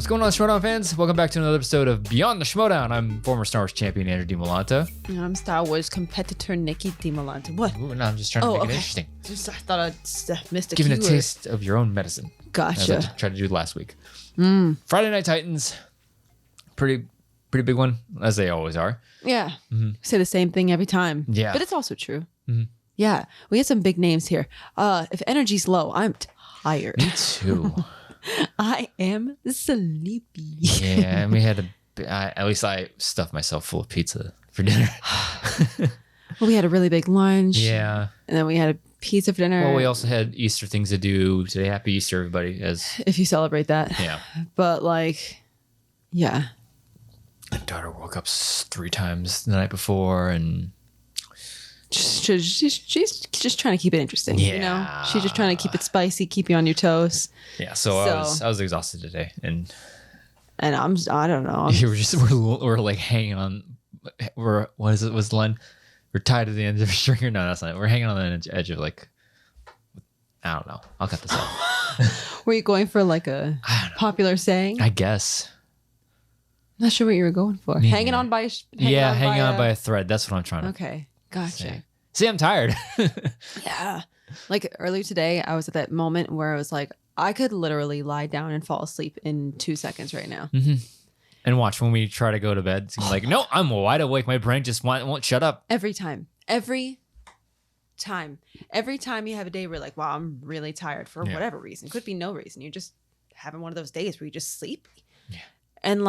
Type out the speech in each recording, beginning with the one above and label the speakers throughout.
Speaker 1: going on, Schmoedown fans? Welcome back to another episode of Beyond the Schmoedown. I'm former Star Wars champion Andrew Dimalanta.
Speaker 2: And I'm Star Wars competitor Nicki Dimalanta. What?
Speaker 1: Ooh, no, I'm just trying to make it interesting.
Speaker 2: I thought I missed a
Speaker 1: Giving
Speaker 2: keyword.
Speaker 1: a taste of your own medicine.
Speaker 2: Gotcha.
Speaker 1: As I tried to do last week. Friday Night Titans. Pretty big one, as they always are.
Speaker 2: Yeah. Say the same thing every time.
Speaker 1: Yeah.
Speaker 2: But it's also true. Yeah. We had some big names here. If energy's low, I'm tired.
Speaker 1: Me too.
Speaker 2: I am sleepy.
Speaker 1: Yeah, and we had at least I stuffed myself full of pizza for dinner.
Speaker 2: Well, we had a really big lunch.
Speaker 1: Yeah.
Speaker 2: And then we had a pizza for dinner.
Speaker 1: Well, we also had Easter things to do today. Happy Easter, everybody.
Speaker 2: If you celebrate that.
Speaker 1: Yeah.
Speaker 2: But yeah.
Speaker 1: My daughter woke up 3 times the night before, and
Speaker 2: She's just trying to keep it interesting.
Speaker 1: Yeah.
Speaker 2: You know, she's just trying to keep it spicy, keep you on your toes.
Speaker 1: yeah. So I was exhausted today, and
Speaker 2: I don't know.
Speaker 1: we're like hanging on. What's the line? We're tied to the end of a string. No, that's not it. We're hanging on the edge of I don't know. I'll cut this out.
Speaker 2: Were you going for a popular saying?
Speaker 1: I guess.
Speaker 2: Not sure what you were going for.
Speaker 1: Yeah.
Speaker 2: Hanging on by
Speaker 1: a thread. That's what I'm trying to
Speaker 2: Okay, gotcha.
Speaker 1: say. See, I'm tired.
Speaker 2: Yeah. Earlier today, I was at that moment where I was like, I could literally lie down and fall asleep in 2 seconds right now.
Speaker 1: And watch when we try to go to bed. It's like, no, I'm wide awake. My brain just won't shut up.
Speaker 2: Every time you have a day where you're like, wow, I'm really tired for whatever reason. Could be no reason. You're just having one of those days where you just sleep.
Speaker 1: Yeah.
Speaker 2: And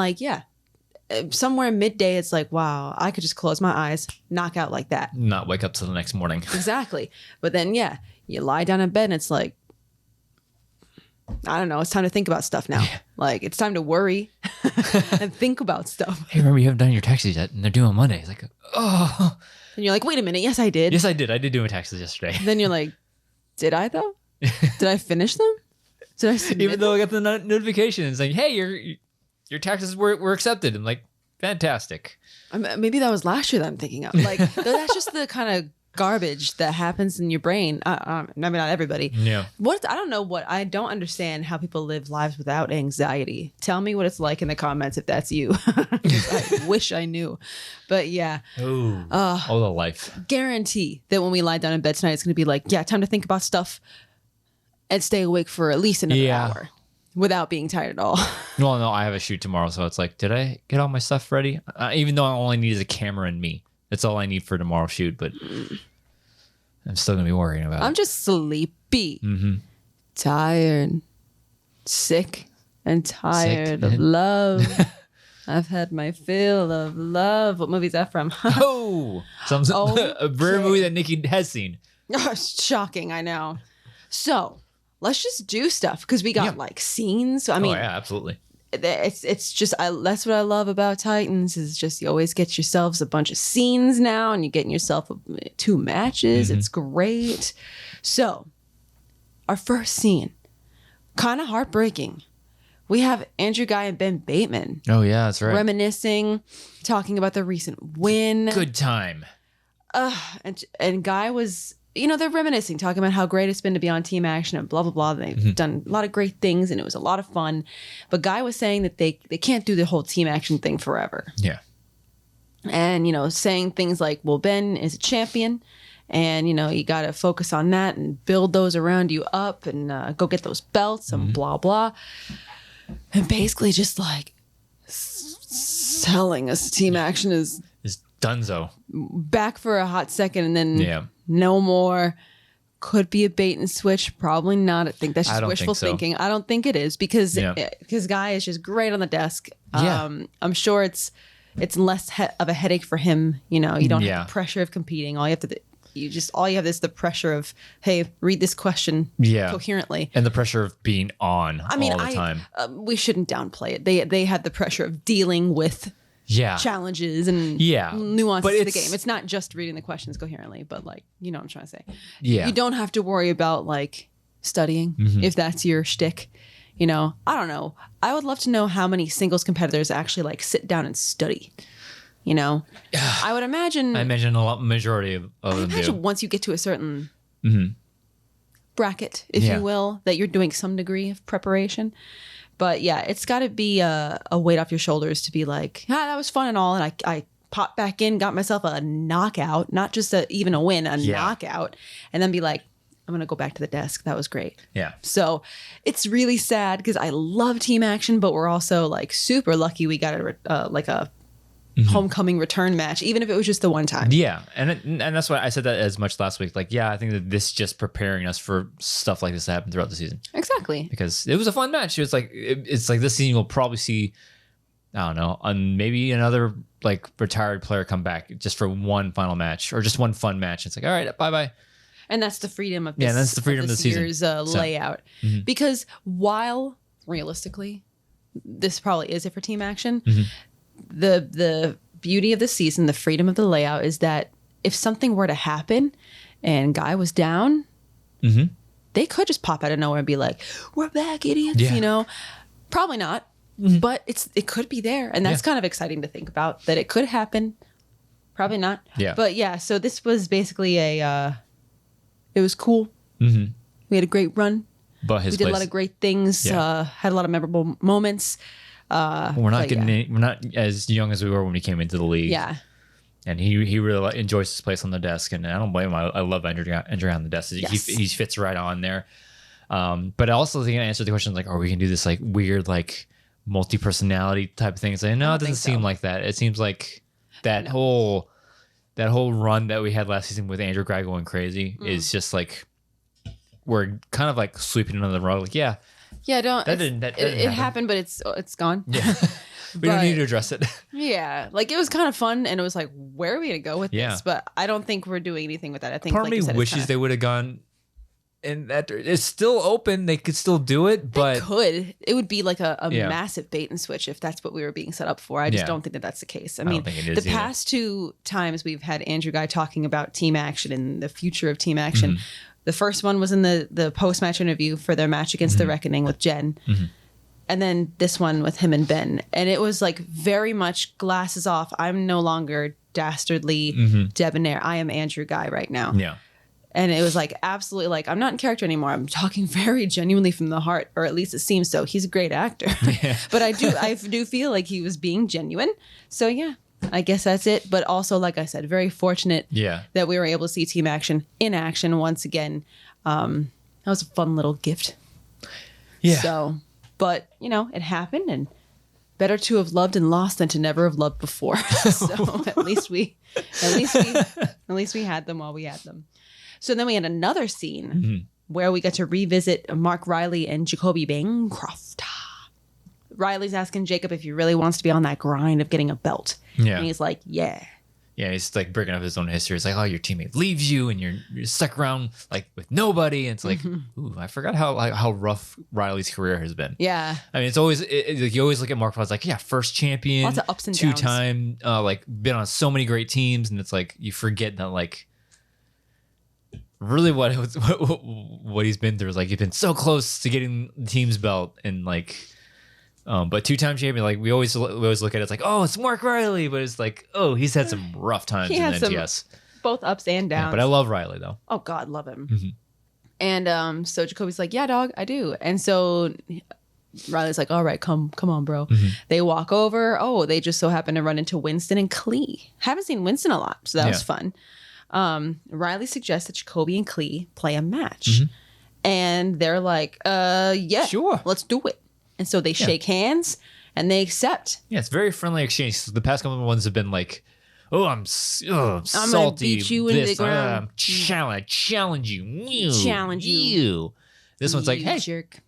Speaker 2: somewhere midday, it's like, wow, I could just close my eyes, knock out like that.
Speaker 1: Not wake up till the next morning.
Speaker 2: Exactly. But then, you lie down in bed and it's like, I don't know. It's time to think about stuff now. Yeah. It's time to worry and think about stuff.
Speaker 1: Hey, remember you haven't done your taxes yet, and they're due on Monday. It's like, oh.
Speaker 2: And you're like, wait a minute. Yes, I did.
Speaker 1: Yes, I did. I did do my taxes yesterday.
Speaker 2: Then you're like, did I though? Did I finish them? Did I submit
Speaker 1: Even though I got the notification saying, hey, your taxes were accepted. I'm like, fantastic.
Speaker 2: Maybe that was last year that I'm thinking of. That's just the kind of garbage that happens in your brain. Maybe not everybody.
Speaker 1: Yeah.
Speaker 2: I don't understand how people live lives without anxiety. Tell me what it's like in the comments if that's you. I wish I knew. But yeah.
Speaker 1: Oh, all the life.
Speaker 2: Guarantee that when we lie down in bed tonight, it's going to be like, time to think about stuff and stay awake for at least another hour. Without being tired at all.
Speaker 1: Well, no, I have a shoot tomorrow, so it's like, did I get all my stuff ready? Even though all I need is a camera and me. That's all I need for tomorrow's shoot, but I'm still going to be worrying about it.
Speaker 2: I'm just sleepy. Tired. Sick and tired of love. I've had my fill of love. What movie is that from?
Speaker 1: A rare movie that Nicki has seen.
Speaker 2: Oh, shocking, I know. So... let's just do stuff because we got scenes. So, I mean,
Speaker 1: yeah, absolutely.
Speaker 2: It's just that's what I love about Titans is just you always get yourselves a bunch of scenes now, and you're getting yourself 2 matches. It's great. So, our first scene, kind of heartbreaking. We have Andrew Guy and Ben Bateman.
Speaker 1: Oh yeah, that's right.
Speaker 2: Reminiscing, talking about the recent win.
Speaker 1: Good time.
Speaker 2: And Guy was. They're reminiscing, talking about how great it's been to be on Team Action and blah, blah, blah. They've done a lot of great things and it was a lot of fun. But Guy was saying that they can't do the whole Team Action thing forever.
Speaker 1: Yeah.
Speaker 2: And, saying things like, well, Ben is a champion and, you got to focus on that and build those around you up and go get those belts and blah, blah. And basically just telling us Team Action is
Speaker 1: dunzo.
Speaker 2: Back for a hot second and then no more. Could be a bait and switch. Probably not. I think that's just wishful thinking. I don't think it is because Guy is just great on the desk. I'm sure it's less of a headache for him. You don't have the pressure of competing. All you have is the pressure of, hey, read this question coherently.
Speaker 1: And the pressure of being on all the time.
Speaker 2: We shouldn't downplay it. They have the pressure of dealing with challenges and nuances of the game. It's not just reading the questions coherently, but you know what I'm trying to say. Yeah. You don't have to worry about studying if that's your shtick. I don't know. I would love to know how many singles competitors actually sit down and study. I would imagine.
Speaker 1: I imagine majority of them do.
Speaker 2: Once you get to a certain bracket, if you will, that you're doing some degree of preparation. But yeah, it's got to be a weight off your shoulders to be like, that was fun and all. And I popped back in, got myself a knockout, not just even a win, a knockout. And then be like, I'm going to go back to the desk. That was great.
Speaker 1: Yeah.
Speaker 2: So it's really sad because I love team action, but we're also like super lucky we got a homecoming return match, even if it was just the one time.
Speaker 1: Yeah. And that's why I said that as much last week. Like, yeah, I think that this is just preparing us for stuff like this to happen throughout the season.
Speaker 2: Exactly.
Speaker 1: Because it was a fun match. It's like this season you'll probably see, I don't know, maybe another like retired player come back just for one final match or just one fun match. It's like, all right, bye-bye.
Speaker 2: And that's the freedom of this,
Speaker 1: that's the freedom of this
Speaker 2: year's layout. Because while realistically, this probably is it for team action, the beauty of the season, the freedom of the layout is that if something were to happen and Guy was down, they could just pop out of nowhere and be like, "We're back, idiots!" You know, probably not, but it could be there, and that's kind of exciting to think about that it could happen. Probably not.
Speaker 1: Yeah.
Speaker 2: But yeah, so this was basically it was cool. We had a great run.
Speaker 1: But we
Speaker 2: did a lot of great things. Had a lot of memorable moments.
Speaker 1: We're not as young as we were when we came into the league.
Speaker 2: Yeah.
Speaker 1: And he really enjoys his place on the desk, and I don't blame him. I love Andrew on the desk. Yes. He fits right on there. But I also think I answered the question like, are we gonna do this like weird like multi-personality type of thing? It's like, no, it doesn't seem like that. It seems like that whole run that we had last season with Andrew Guy going crazy is just like we're kind of like sweeping it under the rug. Like, it
Speaker 2: happened, but it's gone.
Speaker 1: Yeah. We don't need to address it.
Speaker 2: Yeah. Like it was kind of fun and it was like, where are we gonna go with this? But I don't think we're doing anything with that. I think
Speaker 1: part of me wishes they would have gone and that it's still open. They could still do it, but
Speaker 2: it would be like a massive bait and switch if that's what we were being set up for. I just don't think that that's the case. I mean, the past 2 times we've had Andrew Guy talking about team action and the future of team action. The first one was in the post-match interview for their match against the Reckoning with Jen. And then this one with him and Ben. And it was like very much glasses off. I'm no longer dastardly debonair. I am Andrew Guy right now.
Speaker 1: Yeah.
Speaker 2: And it was like, absolutely, like, I'm not in character anymore. I'm talking very genuinely from the heart, or at least it seems so. He's a great actor. But I do feel like he was being genuine. So, yeah, I guess that's it. But also, like I said, very fortunate that we were able to see team action in action once again. That was a fun little gift.
Speaker 1: Yeah.
Speaker 2: So, but, you know, it happened, and better to have loved and lost than to never have loved before. So at least we had them while we had them. So then we had another scene where we got to revisit Mark Riley and Jacoby Bancroft. Riley's asking Jacob if he really wants to be on that grind of getting a belt. Yeah. And he's like, yeah.
Speaker 1: Yeah, he's like bringing up his own history. It's like, oh, your teammate leaves you and you're stuck around like with nobody. And it's like, ooh, I forgot how rough Riley's career has been.
Speaker 2: Yeah.
Speaker 1: I mean, it's always, like, you always look at Mark Fudge like, yeah, first champion.
Speaker 2: Lots of ups and downs.
Speaker 1: 2-time, like been on so many great teams. And it's like, you forget that like, really what he's been through is like, he's been so close to getting the team's belt and like, but 2-time champion, like we always look at it, it's like, oh, it's Mark Riley, but it's like, oh, he's had some rough times in NTS.
Speaker 2: Both ups and downs.
Speaker 1: Yeah, but I love Riley though.
Speaker 2: Oh God, love him. And so Jacoby's like, yeah, dog, I do. And so Riley's like, all right, come on, bro. They walk over. Oh, they just so happen to run into Winston and Klee. Haven't seen Winston a lot, so that was fun. Riley suggests that Jacoby and Klee play a match. And they're like, yeah, sure, let's do it. And so they shake hands and they accept. Yeah,
Speaker 1: it's very friendly exchange. The past couple of ones have been like, oh, I'm salty.
Speaker 2: I'm gonna beat you into the ground.
Speaker 1: Challenge you.
Speaker 2: Challenge you.
Speaker 1: This one's like, hey,
Speaker 2: jerk.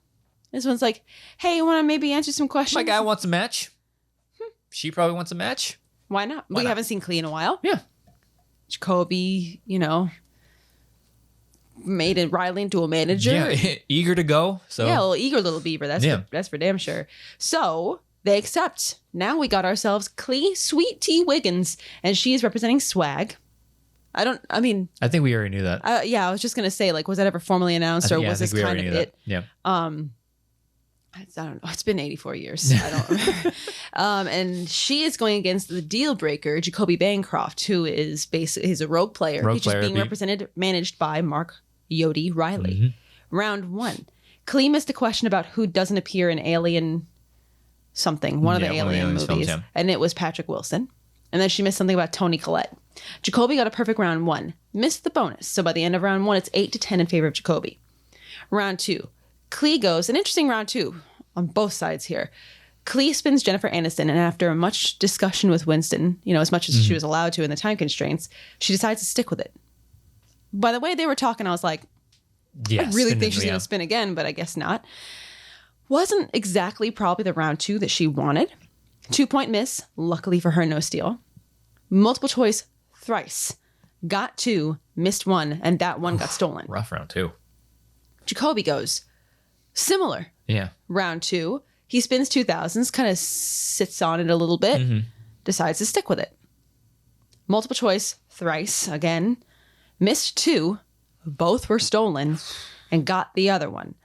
Speaker 2: This one's like, hey, you want to maybe answer some questions?
Speaker 1: My guy wants a match. She probably wants a match.
Speaker 2: Why not? We haven't seen Klee in a while.
Speaker 1: Yeah.
Speaker 2: Jacoby, you know, made it Riley into a manager.
Speaker 1: Yeah, eager to go. So
Speaker 2: yeah, a little eager little beaver. That's for damn sure. So they accept. Now we got ourselves Klee Sweet Tea Wiggins, and she's representing Swag. I think
Speaker 1: we already knew that.
Speaker 2: Yeah, I was just gonna say, like, was that ever formally announced, or was this kind of it?
Speaker 1: Yeah.
Speaker 2: I don't know. It's been 84 years. I don't remember. And she is going against the deal breaker, Jacoby Bancroft, who is basically he's a rogue player. He's just being managed by Mark Yodi Riley. Round 1. Klee missed a question about who doesn't appear in Alien something, one of the Alien movies. Films, yeah. And it was Patrick Wilson. And then she missed something about Toni Collette. Jacoby got a perfect round 1. Missed the bonus. So by the end of round 1, it's 8-10 in favor of Jacoby. Round 2. Klee goes, an interesting round 2 on both sides here. Klee spins Jennifer Aniston, and after much discussion with Winston, as much as she was allowed to in the time constraints, she decides to stick with it. By the way they were talking, I was like, I really think she's going to spin again, but I guess not. Wasn't exactly probably the round 2 that she wanted. 2-point miss, luckily for her, no steal. Multiple choice, thrice. Got 2, missed 1, and that 1 got stolen.
Speaker 1: Rough round 2.
Speaker 2: Jacoby goes, similar.
Speaker 1: Yeah.
Speaker 2: Round 2. He spins 2000s, kind of sits on it a little bit, decides to stick with it. Multiple choice, thrice, again. Missed 2, both were stolen, and got the other one.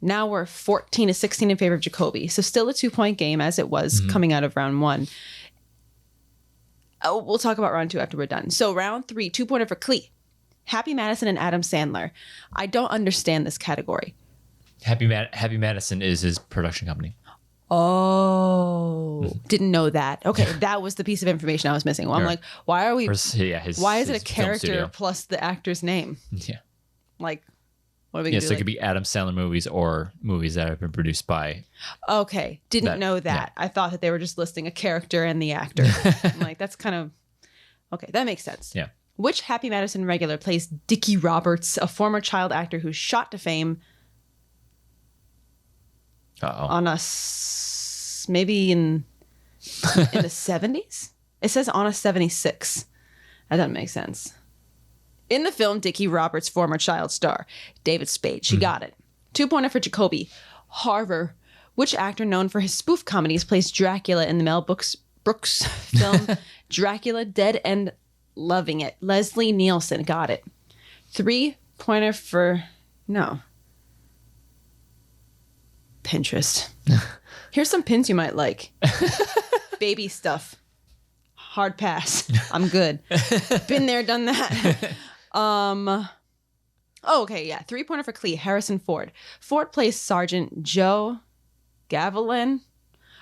Speaker 2: Now we're 14-16 in favor of Jacoby. So still a 2-point game as it was coming out of round 1. Oh, we'll talk about round 2 after we're done. So round 3, 2-pointer for Klee. Happy Madison and Adam Sandler. I don't understand this category.
Speaker 1: Happy Madison is his production company.
Speaker 2: Oh, didn't know that. Okay, that was the piece of information I was missing. Well, I'm like, why are we? Why is it a character plus the actor's name?
Speaker 1: Yeah,
Speaker 2: like, what are we?
Speaker 1: So it could be Adam Sandler movies or movies that have been produced by.
Speaker 2: Okay, didn't know that. Yeah. I thought that they were just listing a character and the actor. I'm like, that's kind of okay. That makes sense.
Speaker 1: Yeah.
Speaker 2: Which Happy Madison regular plays Dickie Roberts, a former child actor who shot to fame? On maybe in the 70s? It says on a 76. That doesn't make sense. In the film, Dickie Roberts' former child star, David Spade. She got it. 2-pointer for Jacoby. Harvard. Which actor known for his spoof comedies plays Dracula in the Mel Brooks film Dracula, Dead and Loving It? Leslie Nielsen. Got it. 3-pointer for... No. Pinterest. Here's some pins you might like. Baby stuff. Hard pass. I'm good. Been there, done that. Oh, okay, yeah. 3-pointer for Klee. Harrison Ford. Ford plays Sergeant Joe Gavilan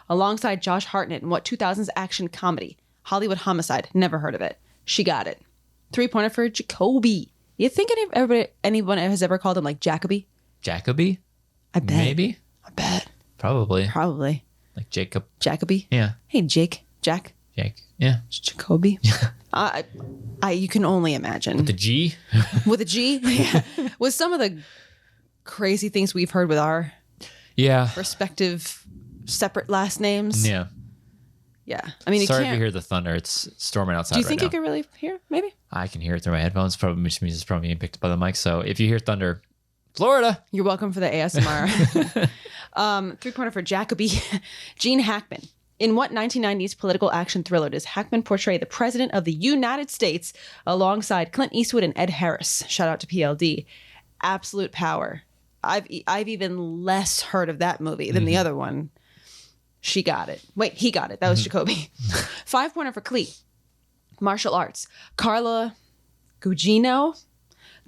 Speaker 2: alongside Josh Hartnett in what 2000s action comedy? Hollywood Homicide. Never heard of it. She got it. 3-pointer for Jacoby. You think anyone has ever called him like Jacoby?
Speaker 1: Jacoby?
Speaker 2: I bet.
Speaker 1: Maybe.
Speaker 2: I bet.
Speaker 1: Probably.
Speaker 2: Like
Speaker 1: Jacob.
Speaker 2: Jacoby?
Speaker 1: Yeah.
Speaker 2: Hey, Jack.
Speaker 1: Yeah.
Speaker 2: Jacoby? You can only imagine.
Speaker 1: With a G?
Speaker 2: With a G? Yeah. With some of the crazy things we've heard with our respective separate last names.
Speaker 1: Yeah.
Speaker 2: Yeah. I mean,
Speaker 1: sorry if you hear the thunder. It's storming outside.
Speaker 2: Do you think you can really hear? Maybe?
Speaker 1: I can hear it through my headphones, probably, which means it's probably being picked up by the mic. So if you hear thunder, Florida.
Speaker 2: You're welcome for the ASMR. 3-pointer for Jacoby. Gene Hackman. In what 1990s political action thriller does Hackman portray the President of the United States alongside Clint Eastwood and Ed Harris? Shout out to PLD. Absolute Power. I've even less heard of that movie than the other one. She got it. Wait, he got it. That was Jacoby. 5-pointer for Klee. Martial arts. Carla Gugino,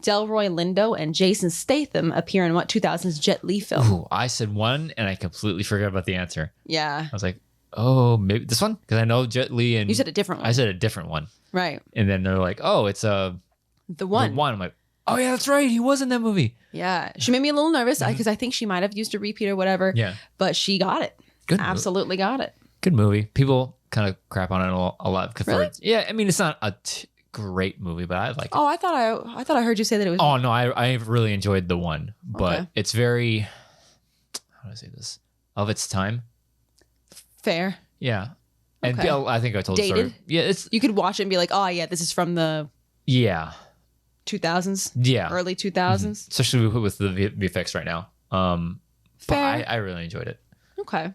Speaker 2: Delroy Lindo, and Jason Statham appear in what 2000s Jet Li film?
Speaker 1: Ooh, I said one and I completely forgot about the answer.
Speaker 2: Yeah.
Speaker 1: I was like, oh, maybe this one? Because I know Jet Li and...
Speaker 2: You said a different one.
Speaker 1: I said a different one.
Speaker 2: Right.
Speaker 1: And then they're like, oh, it's
Speaker 2: the one.
Speaker 1: The one. I'm like, oh yeah, that's right. He was in that movie.
Speaker 2: Yeah. She made me a little nervous because I think she might have used a repeat or whatever.
Speaker 1: Yeah.
Speaker 2: But she got it.
Speaker 1: Good.
Speaker 2: Absolutely got it.
Speaker 1: Good movie. People kind of crap on it a lot.
Speaker 2: Really?
Speaker 1: Yeah. I mean, it's not a great movie, but I like it.
Speaker 2: Oh, I thought I heard you say that it was.
Speaker 1: Oh no, I really enjoyed the one, but it's very, how do I say this? Of its time.
Speaker 2: Fair.
Speaker 1: Yeah. And I think I told the story. Yeah,
Speaker 2: you could watch it and be like, oh yeah, this is from the 2000s.
Speaker 1: Yeah.
Speaker 2: Early 2000s.
Speaker 1: Especially with the VFX right now.
Speaker 2: Fair.
Speaker 1: But I really enjoyed it.
Speaker 2: Okay.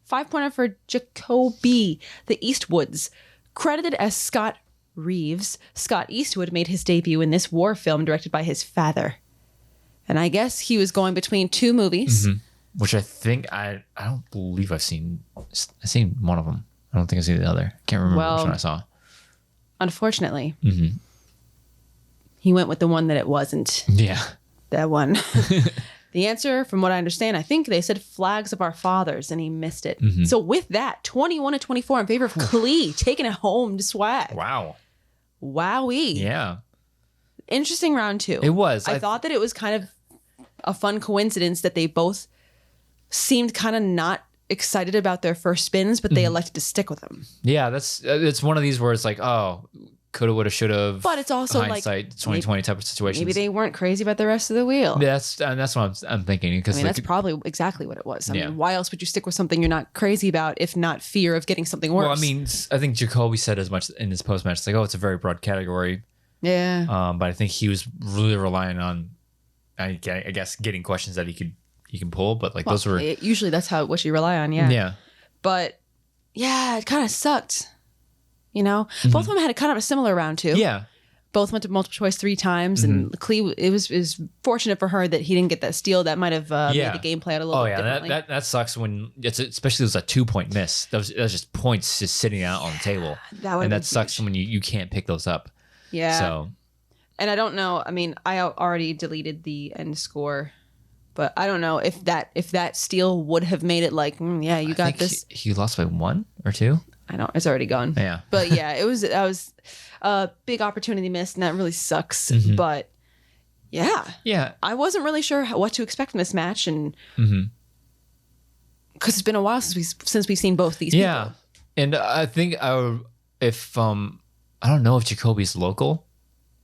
Speaker 2: 5-pointer for Jacoby. The Eastwoods. Credited as Scott Reeves, Scott Eastwood made his debut in this war film directed by his father. And I guess he was going between two movies.
Speaker 1: Which I think, I don't believe I've seen one of them. I don't think I've seen the other. I can't remember which one I saw.
Speaker 2: Unfortunately. He went with the one that it wasn't.
Speaker 1: Yeah.
Speaker 2: That one. The answer, from what I understand, I think they said flags of our fathers, and he missed it. So with that, 21-24 in favor of Klee, taking it home to Swag.
Speaker 1: Wow.
Speaker 2: Wowee.
Speaker 1: Yeah.
Speaker 2: Interesting round 2.
Speaker 1: It was.
Speaker 2: I thought that it was kind of a fun coincidence that they both seemed kind of not excited about their first spins, but they elected to stick with them.
Speaker 1: Yeah, it's one of these where it's like, oh, coulda, woulda, shoulda.
Speaker 2: But it's also
Speaker 1: hindsight, 2020 type of situations.
Speaker 2: Maybe they weren't crazy about the rest of the wheel.
Speaker 1: That's what I'm thinking. Because
Speaker 2: that's probably exactly what it was. I mean, why else would you stick with something you're not crazy about if not fear of getting something worse?
Speaker 1: Well, I mean, I think Jacoby said as much in his post match. It's like, oh, it's a very broad category.
Speaker 2: Yeah.
Speaker 1: But I think he was really relying on, I guess, getting questions that he can pull. But like those were
Speaker 2: usually that's what you rely on. Yeah.
Speaker 1: Yeah.
Speaker 2: But yeah, it kind of sucked. You know, both of them had kind of a similar round 2.
Speaker 1: Yeah.
Speaker 2: Both went to multiple choice 3 times, and Klee, it was fortunate for her that he didn't get that steal. That might have made the game play out a little bit differently.
Speaker 1: that sucks when especially it was a 2-point miss. That was just points just sitting out on the table, that sucks when you can't pick those up.
Speaker 2: Yeah.
Speaker 1: So,
Speaker 2: and I don't know. I mean, I already deleted the end score, but I don't know if that steal would have made it like, you got this.
Speaker 1: He lost by 1 or 2.
Speaker 2: I know it's already gone.
Speaker 1: Yeah.
Speaker 2: But yeah, that was a big opportunity missed, and that really sucks. But yeah, I wasn't really sure what to expect from this match, and because it's been a while since we've seen both these people.
Speaker 1: And I think if I don't know if Jacoby's local.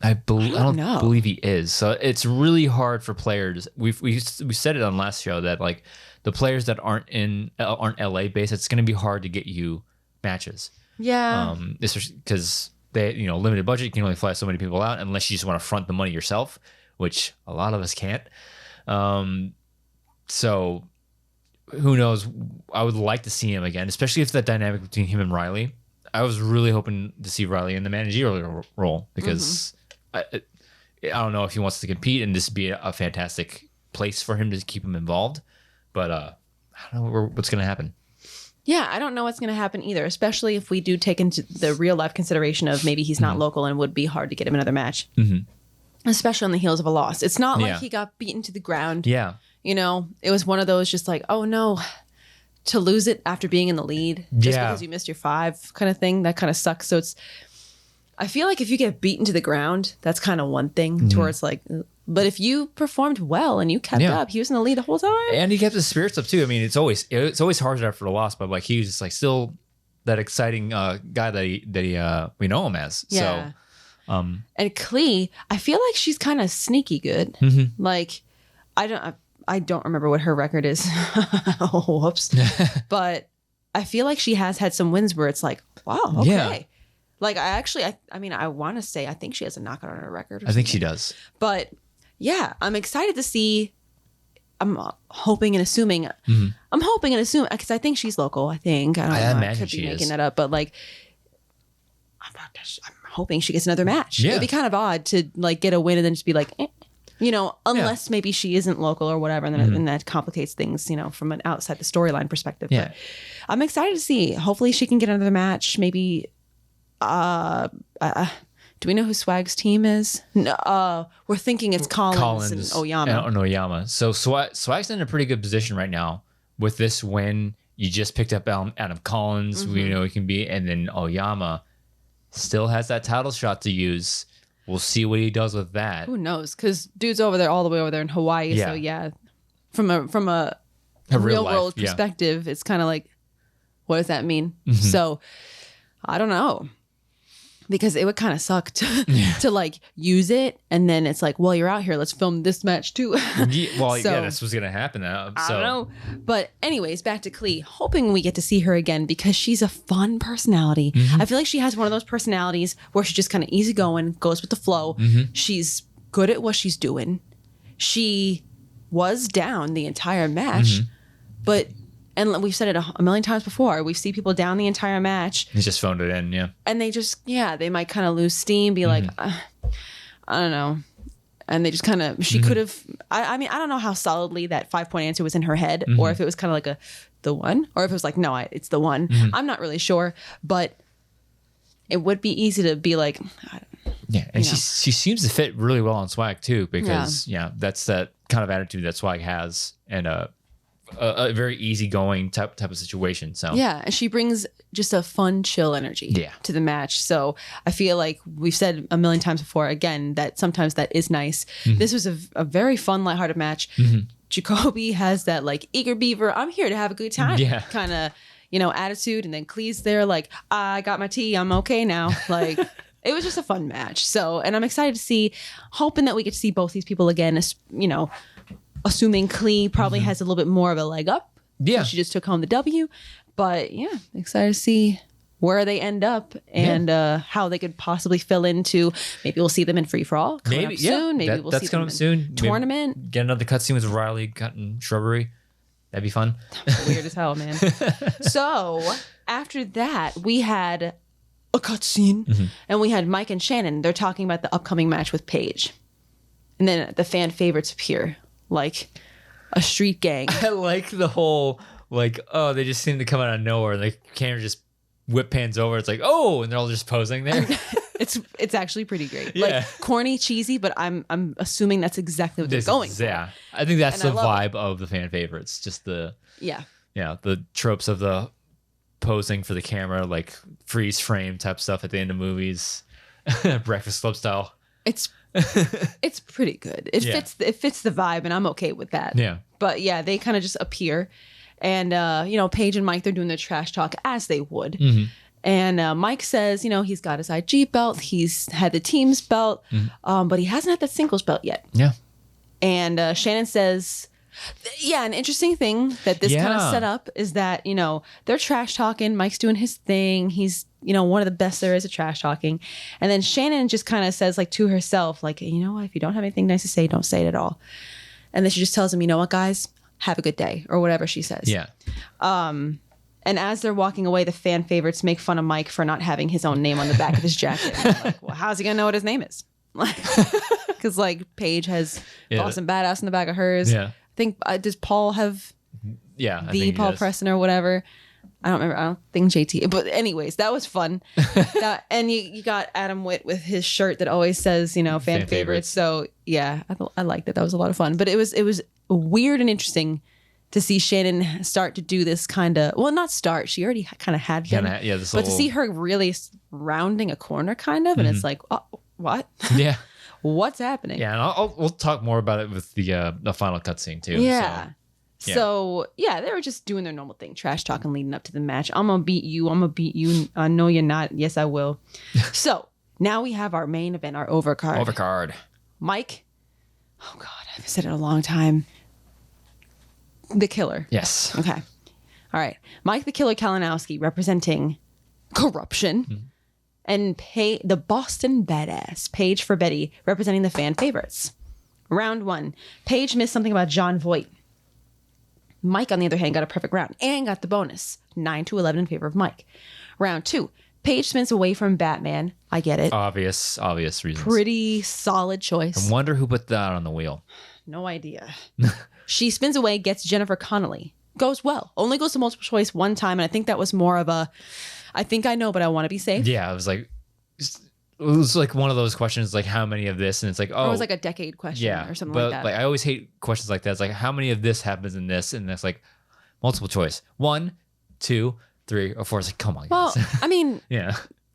Speaker 1: I don't believe he is. So it's really hard for players. We said it on last show that like the players that aren't LA based, it's going to be hard to get you matches.
Speaker 2: Yeah.
Speaker 1: Because they limited budget. You can only fly so many people out unless you just want to front the money yourself, which a lot of us can't. So who knows? I would like to see him again, especially if that dynamic between him and Riley. I was really hoping to see Riley in the managerial role because I don't know if he wants to compete and this be a fantastic place for him to keep him involved. But I don't know what's going to happen.
Speaker 2: Yeah, I don't know what's going to happen either, especially if we do take into the real life consideration of maybe he's not local and would be hard to get him another match, especially on the heels of a loss. It's not like he got beaten to the ground.
Speaker 1: Yeah.
Speaker 2: It was one of those just like, oh no, to lose it after being in the lead just because you missed your 5 kind of thing. That kind of sucks. So I feel like if you get beaten to the ground, that's kind of one thing towards like, but if you performed well and you kept up, he was in the lead the whole time. And
Speaker 1: he kept his spirits up too. I mean, it's always hard after the loss, but like he was just like still that exciting guy that we know him as.
Speaker 2: Yeah.
Speaker 1: So,
Speaker 2: and Klee, I feel like she's kind of sneaky good. Like I don't remember what her record is. Oh, whoops. But I feel like she has had some wins where it's like, wow, okay. Yeah. Like I want to say, I think she has a knockout on her record.
Speaker 1: I think she does.
Speaker 2: But yeah, I'm excited to see. I'm hoping and assuming. Because I think she's local. I think. I don't know. I could be making that up, but like, I'm hoping she gets another match. Yeah. It'd be kind of odd to like get a win and then just be like, unless maybe she isn't local or whatever, and then that complicates things, from an outside the storyline perspective.
Speaker 1: Yeah.
Speaker 2: But I'm excited to see. Hopefully, she can get another match. Maybe. Do we know who Swag's team is? No, we're thinking it's Collins and Oyama.
Speaker 1: And Oyama. So Swag's in a pretty good position right now with this win. You just picked up Adam Collins. We know he can be, and then Oyama still has that title shot to use. We'll see what he does with that.
Speaker 2: Who knows? Because dude's all the way over there in Hawaii. Yeah. So yeah, from a real world perspective, it's kind of like, what does that mean? So I don't know. Because it would kind of suck to like use it, and then it's like, well, you're out here, let's film this match too.
Speaker 1: That's what's gonna happen now.
Speaker 2: I don't know, but anyways, back to Klee. Hoping we get to see her again because she's a fun personality. I feel like she has one of those personalities where she's just kind of easygoing, goes with the flow. She's good at what she's doing. She was down the entire match, but. And we've said it a million times before. We see people down the entire match.
Speaker 1: He just phoned it in, yeah.
Speaker 2: And they just, they might kind of lose steam, be like, I don't know. And they just kind of, she could have, I mean, I don't know how solidly that 5-point answer was in her head, or if it was kind of like the one, or if it was like, no, it's the one. I'm not really sure, but it would be easy to be like,
Speaker 1: yeah, and she seems to fit really well on Swag too, because that's that kind of attitude that Swag has, and a very easygoing type of situation. So
Speaker 2: yeah, and she brings just a fun, chill energy to the match. So I feel like we've said a million times before, again, that sometimes that is nice. This was a very fun, lighthearted match. Jacoby has that like eager beaver, I'm here to have a good time kind of, attitude. And then Clee's there like, I got my tea, I'm okay now. Like, it was just a fun match. So, and I'm excited to see, hoping that we get to see both these people again, assuming Clee probably has a little bit more of a leg up. Yeah. She just took home the W. But yeah, excited to see where they end up and how they could possibly fill into. Maybe we'll see them in Free For All coming up soon. Maybe we'll see them in soon. Tournament.
Speaker 1: Maybe get another cutscene with Riley cutting shrubbery. That'd be fun.
Speaker 2: Weird as hell, man. So after that, we had a cutscene and we had Mike and Shannon. They're talking about the upcoming match with Paige. And then the fan favorites appear. Like a street gang.
Speaker 1: I like the whole, like, oh, they just seem to come out of nowhere. And the camera just whip pans over. It's like, oh, and they're all just posing there.
Speaker 2: It's actually pretty great. Yeah. Like corny, cheesy, but I'm assuming that's exactly what they're going for.
Speaker 1: Yeah. I think that's the vibe of the fan favorites. Just the the tropes of the posing for the camera, like freeze frame type stuff at the end of movies. Breakfast Club style.
Speaker 2: It's pretty good. It fits the vibe, and I'm okay with that.
Speaker 1: Yeah.
Speaker 2: But yeah, they kind of just appear, and Paige and Mike, they're doing their trash talk as they would. And Mike says, he's got his IG belt, he's had the team's belt, but he hasn't had that singles belt yet.
Speaker 1: Yeah.
Speaker 2: And Shannon says, an interesting thing that this kind of set up is that they're trash talking. Mike's doing his thing. He's one of the best there is at trash talking. And then Shannon just kind of says like to herself, like, if you don't have anything nice to say, don't say it at all. And then she just tells him, you know what, guys, have a good day, or whatever she says.
Speaker 1: Yeah.
Speaker 2: And as they're walking away, the fan favorites make fun of Mike for not having his own name on the back of his jacket. And they're like, well, how's he gonna know what his name is? Like, because like Paige has Boss and Badass in the back of hers.
Speaker 1: Yeah.
Speaker 2: I think does Paul have the Paul Preston or whatever? I don't remember. I don't think JT. But anyways, that was fun. And you got Adam Witt with his shirt that always says, fan favorites. So yeah, I liked it. That was a lot of fun. But it was weird and interesting to see Shannon start to do this kind of, well, not start. She already kind of had been. But to see her really rounding a corner kind of, and it's like, oh, what?
Speaker 1: Yeah.
Speaker 2: What's happening?
Speaker 1: Yeah, and we'll talk more about it with the final cutscene too.
Speaker 2: Yeah. So they were just doing their normal thing, trash talking leading up to the match. I'm gonna beat you. I know you're not. Yes, I will. So now we have our main event, our overcard. Mike. Oh God, I haven't said it in a long time. The Killer.
Speaker 1: Yes.
Speaker 2: Okay. All right. Mike the Killer Kalinowski representing corruption. And the Boston Badass, Paige Frabetti, representing the fan favorites. Round 1. Paige missed something about John Voight. Mike, on the other hand, got a perfect round and got the bonus. 9-11 in favor of Mike. Round 2. Paige spins away from Batman. I get it.
Speaker 1: Obvious reasons.
Speaker 2: Pretty solid choice.
Speaker 1: I wonder who put that on the wheel.
Speaker 2: No idea. She spins away, gets Jennifer Connelly. Goes well. Only goes to multiple choice one time, and I think that was more of a, I think I know, but I want to be safe.
Speaker 1: Yeah, it was like one of those questions, like how many of this, and it's like, oh,
Speaker 2: or it was like a decade question, or something like that.
Speaker 1: Like I always hate questions like that. It's like how many of this happens in this, and that's like multiple choice, 1, 2, 3, or 4. It's like, come on.
Speaker 2: Well, I mean,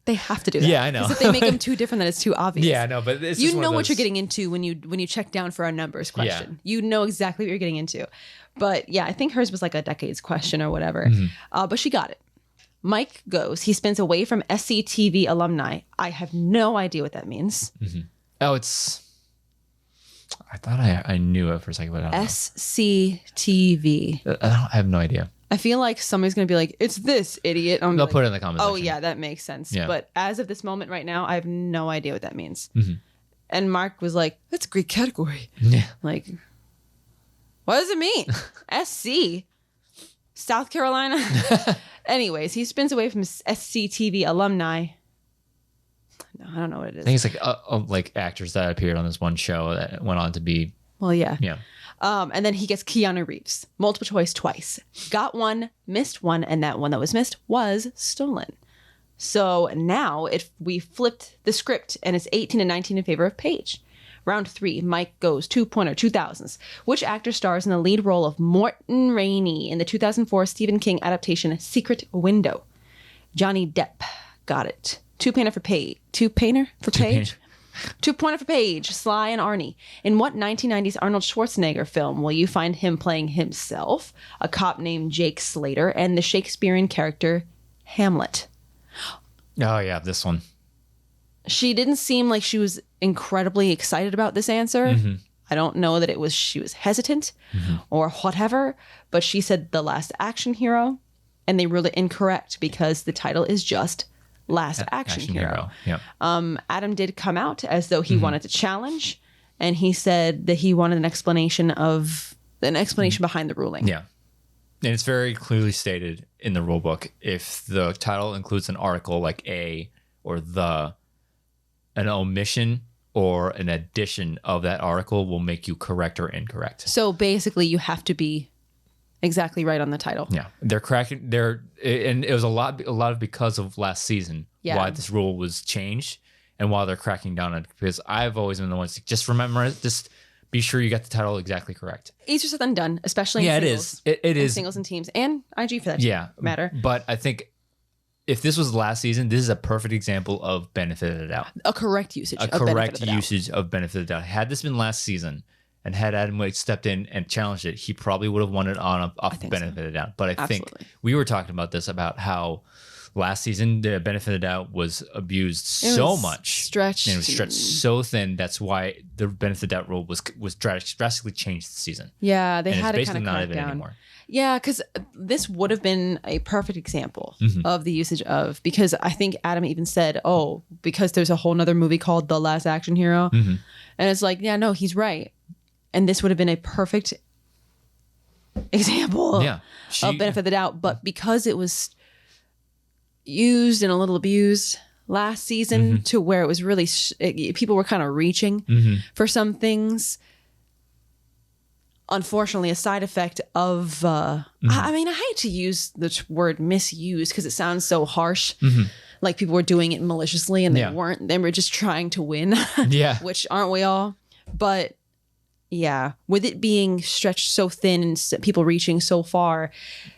Speaker 2: they have to do that.
Speaker 1: Yeah, I know.
Speaker 2: Because if they make them too different, then it's too obvious.
Speaker 1: Yeah, I know, but it's
Speaker 2: you know what you're getting into when you check down for a numbers question. You know exactly what you're getting into. But yeah, I think hers was like a decades question or whatever. But she got it. Mike goes. He spins away from SCTV alumni. I have no idea what that means.
Speaker 1: Oh, it's. I thought I knew it for a second, but I don't know.
Speaker 2: SCTV.
Speaker 1: I have no idea.
Speaker 2: I feel like somebody's going to be like, it's this, idiot.
Speaker 1: They'll put it in the comments section.
Speaker 2: Oh, yeah, that makes sense.
Speaker 1: Yeah.
Speaker 2: But as of this moment right now, I have no idea what that means. And Mark was like, that's a great category.
Speaker 1: Yeah.
Speaker 2: Like, what does it mean? SC? South Carolina? Anyways, he spins away from SCTV alumni. No, I don't know what it is.
Speaker 1: I think it's like actors that appeared on this one show that went on to be.
Speaker 2: Well, yeah. Yeah. And then he gets Keanu Reeves. Multiple choice twice. Got one, missed one, and that one that was missed was stolen. So now we flipped the script, and it's 18-19 in favor of Paige. Round 3, Mike goes 2-pointer, 2000s. Which actor stars in the lead role of Morton Rainey in the 2004 Stephen King adaptation Secret Window? Johnny Depp. Got it. 2-pointer for Paige. 2-pointer for Paige? 2-pointer for Paige. Sly and Arnie. In what 1990s Arnold Schwarzenegger film will you find him playing himself, a cop named Jake Slater, and the Shakespearean character Hamlet?
Speaker 1: Oh, yeah, this one.
Speaker 2: She didn't seem like she was incredibly excited about this answer. Mm-hmm. I don't know that she was hesitant or whatever, but she said The Last Action Hero, and they ruled it incorrect because the title is just Last Action Hero. Yeah. Adam did come out as though he wanted to challenge, and he said that he wanted an explanation behind the ruling.
Speaker 1: Yeah. And it's very clearly stated in the rule book, if the title includes an article like a or the, an omission or an addition of that article will make you correct or incorrect.
Speaker 2: So basically you have to be exactly right on the title.
Speaker 1: Yeah. And it was a lot of because of last season why this rule was changed and why they're cracking down on it, because I've always been the one to just remember it, just be sure you got the title exactly correct. Easier
Speaker 2: said than done, especially in singles.
Speaker 1: It is.
Speaker 2: Singles and teams and IG for that matter.
Speaker 1: But I think if this was last season, this is a perfect example of benefit of the doubt.
Speaker 2: A correct usage
Speaker 1: of benefit of the doubt. Had this been last season and had Adam Wade stepped in and challenged it, he probably would have won it off the benefit of the doubt. But I think we were talking about this, about how last season the benefit of the doubt was abused so much.
Speaker 2: Stretched.
Speaker 1: And it was stretched so thin. That's why the benefit of the doubt rule was drastically changed this season.
Speaker 2: Yeah, they had to kind of crack down. Anymore. Yeah, because this would have been a perfect example of the usage of, because I think Adam even said, because there's a whole nother movie called The Last Action Hero. And it's like, yeah, no, he's right. And this would have been a perfect example of benefit of the doubt. But because it was used and a little abused last season to where it was really, people were kind of reaching for some things. Unfortunately, a side effect of, I mean, I hate to use the word misuse because it sounds so harsh. Like people were doing it maliciously and they weren't. They were just trying to win. Which aren't we all? But yeah, with it being stretched so thin and people reaching so far,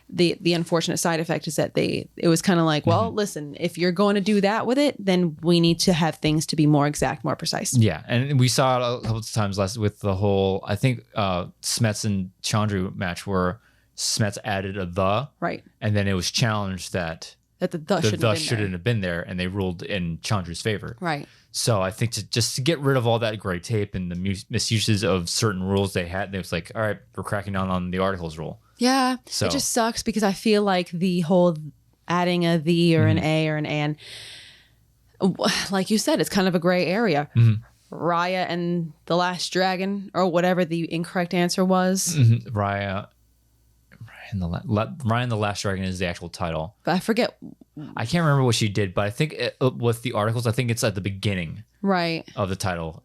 Speaker 2: the unfortunate side effect is that it was kind of like, well, listen, if you're going to do that with it, then we need to have things to be more exact, more precise.
Speaker 1: Yeah, and we saw it a couple of times last with the whole, I think Smets and Chandru match where Smets added a the,
Speaker 2: right,
Speaker 1: and then it was challenged that
Speaker 2: the
Speaker 1: shouldn't have been there, and they ruled in Chandru's favor.
Speaker 2: Right.
Speaker 1: So I think to get rid of all that gray tape and the misuses of certain rules they had, they was like, all right, we're cracking down on the articles rule.
Speaker 2: Yeah, so it just sucks because I feel like the whole adding a the or an a or an and, like you said, it's kind of a gray area. Raya and the Last Dragon, or whatever the incorrect answer was.
Speaker 1: Raya and the Last Dragon is the actual title.
Speaker 2: But I forget.
Speaker 1: I can't remember what she did, but I think with the articles, I think it's at the beginning of the title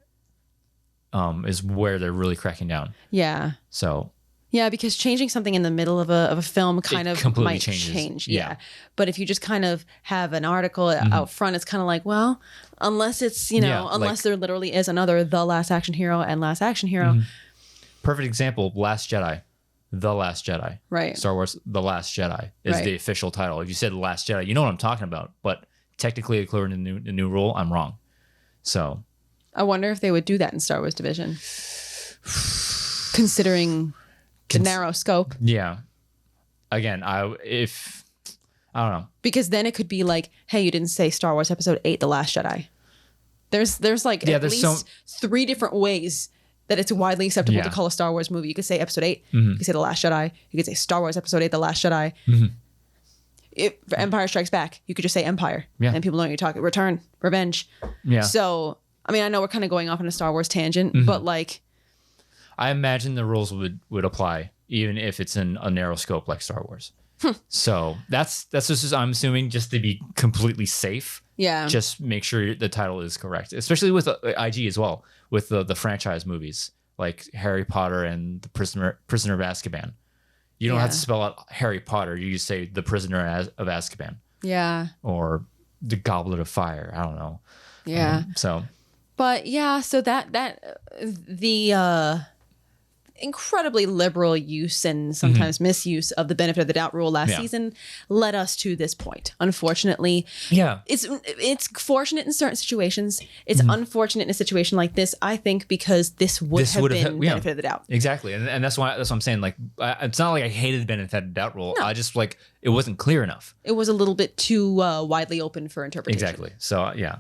Speaker 1: is where they're really cracking down.
Speaker 2: Yeah.
Speaker 1: So.
Speaker 2: Yeah, because changing something in the middle of a film kind of might change. Yeah. But if you just kind of have an article out front, it's kind of like, well, unless it's, unless there literally is another The Last Action Hero and Last Action Hero.
Speaker 1: Perfect example, Last Jedi. The Last Jedi.
Speaker 2: Right.
Speaker 1: Star Wars The Last Jedi is the official title. If you said The Last Jedi, you know what I'm talking about. But technically, according to the new rule, I'm wrong. So.
Speaker 2: I wonder if they would do that in Star Wars Division. Considering the narrow scope.
Speaker 1: Yeah. Again, I don't know.
Speaker 2: Because then it could be like, hey, you didn't say Star Wars Episode 8, The Last Jedi. There's like at least 3 different ways that it's widely acceptable to call a Star Wars movie. You could say Episode 8. You could say The Last Jedi. You could say Star Wars Episode 8, The Last Jedi. For Empire Strikes Back, you could just say Empire. Yeah. And people know what you're talking. Return, Revenge. Yeah. So, I mean, I know we're kind of going off on a Star Wars tangent, but like.
Speaker 1: I imagine the rules would apply even if it's in a narrow scope like Star Wars. So that's just, I'm assuming, just to be completely safe.
Speaker 2: Yeah.
Speaker 1: Just make sure the title is correct, especially with IG as well, with the franchise movies like Harry Potter and the Prisoner of Azkaban. You don't have to spell out Harry Potter. You just say the Prisoner of Azkaban.
Speaker 2: Yeah.
Speaker 1: Or the Goblet of Fire. I don't know.
Speaker 2: Yeah.
Speaker 1: So.
Speaker 2: But yeah, so the incredibly liberal use and sometimes misuse of the benefit of the doubt rule last season led us to this point. Unfortunately, it's fortunate in certain situations. It's unfortunate in a situation like this, I think, because this would have been benefit of the doubt.
Speaker 1: Exactly, and that's why I'm saying, like, it's not like I hated the benefit of the doubt rule. No. I just it wasn't clear enough.
Speaker 2: It was a little bit too widely open for interpretation.
Speaker 1: Exactly.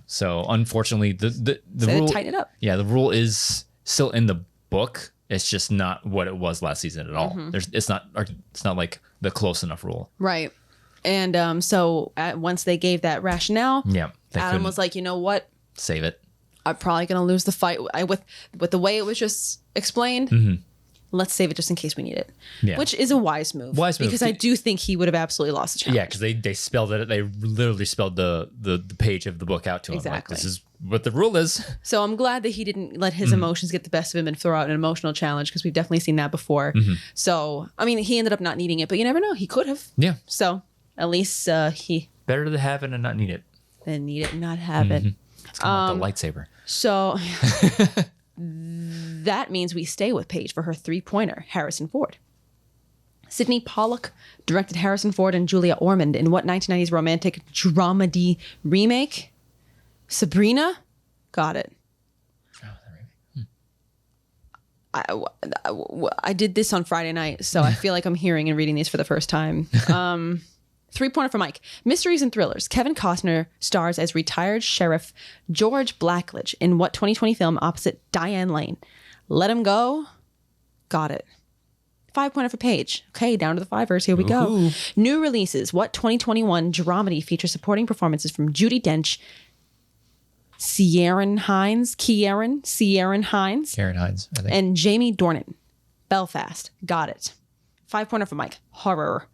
Speaker 1: So unfortunately, the rule,
Speaker 2: tighten it up.
Speaker 1: Yeah, the rule is still in the book. It's just not what it was last season at all. It's not like the close enough rule.
Speaker 2: Right. And so once they gave that rationale, Adam was like, you know what?
Speaker 1: Save it.
Speaker 2: I'm probably going to lose the fight with the way it was just explained. Let's save it just in case we need it. Yeah. Which is a wise move. Because I do think he would have absolutely lost the challenge.
Speaker 1: Yeah, because they spelled it. They literally spelled the page of the book out to him.
Speaker 2: Exactly.
Speaker 1: Like, this is what the rule is.
Speaker 2: So I'm glad that he didn't let his emotions get the best of him and throw out an emotional challenge, because we've definitely seen that before. So, I mean, he ended up not needing it, but you never know. He could have.
Speaker 1: Yeah.
Speaker 2: So at least he...
Speaker 1: Better to have it and not need it.
Speaker 2: Than need it and not have it.
Speaker 1: It's kind of like the lightsaber.
Speaker 2: So... That means we stay with Paige for her 3-pointer, Harrison Ford. Sidney Pollack directed Harrison Ford and Julia Ormond in what 1990s romantic dramedy remake? Sabrina? Got it. I did this on Friday night, so I feel like I'm hearing and reading these for the first time. 3-pointer for Mike. Mysteries and thrillers. Kevin Costner stars as retired sheriff George Blackledge in what 2020 film opposite Diane Lane? Let Him Go? Got it. 5-pointer for Paige. Okay, down to the fivers. Here we go. New releases. What 2021 dramedy features supporting performances from Judi Dench, Ciarán Hinds,
Speaker 1: I think.
Speaker 2: And Jamie Dornan. Belfast. Got it. 5-pointer for Mike. Horror.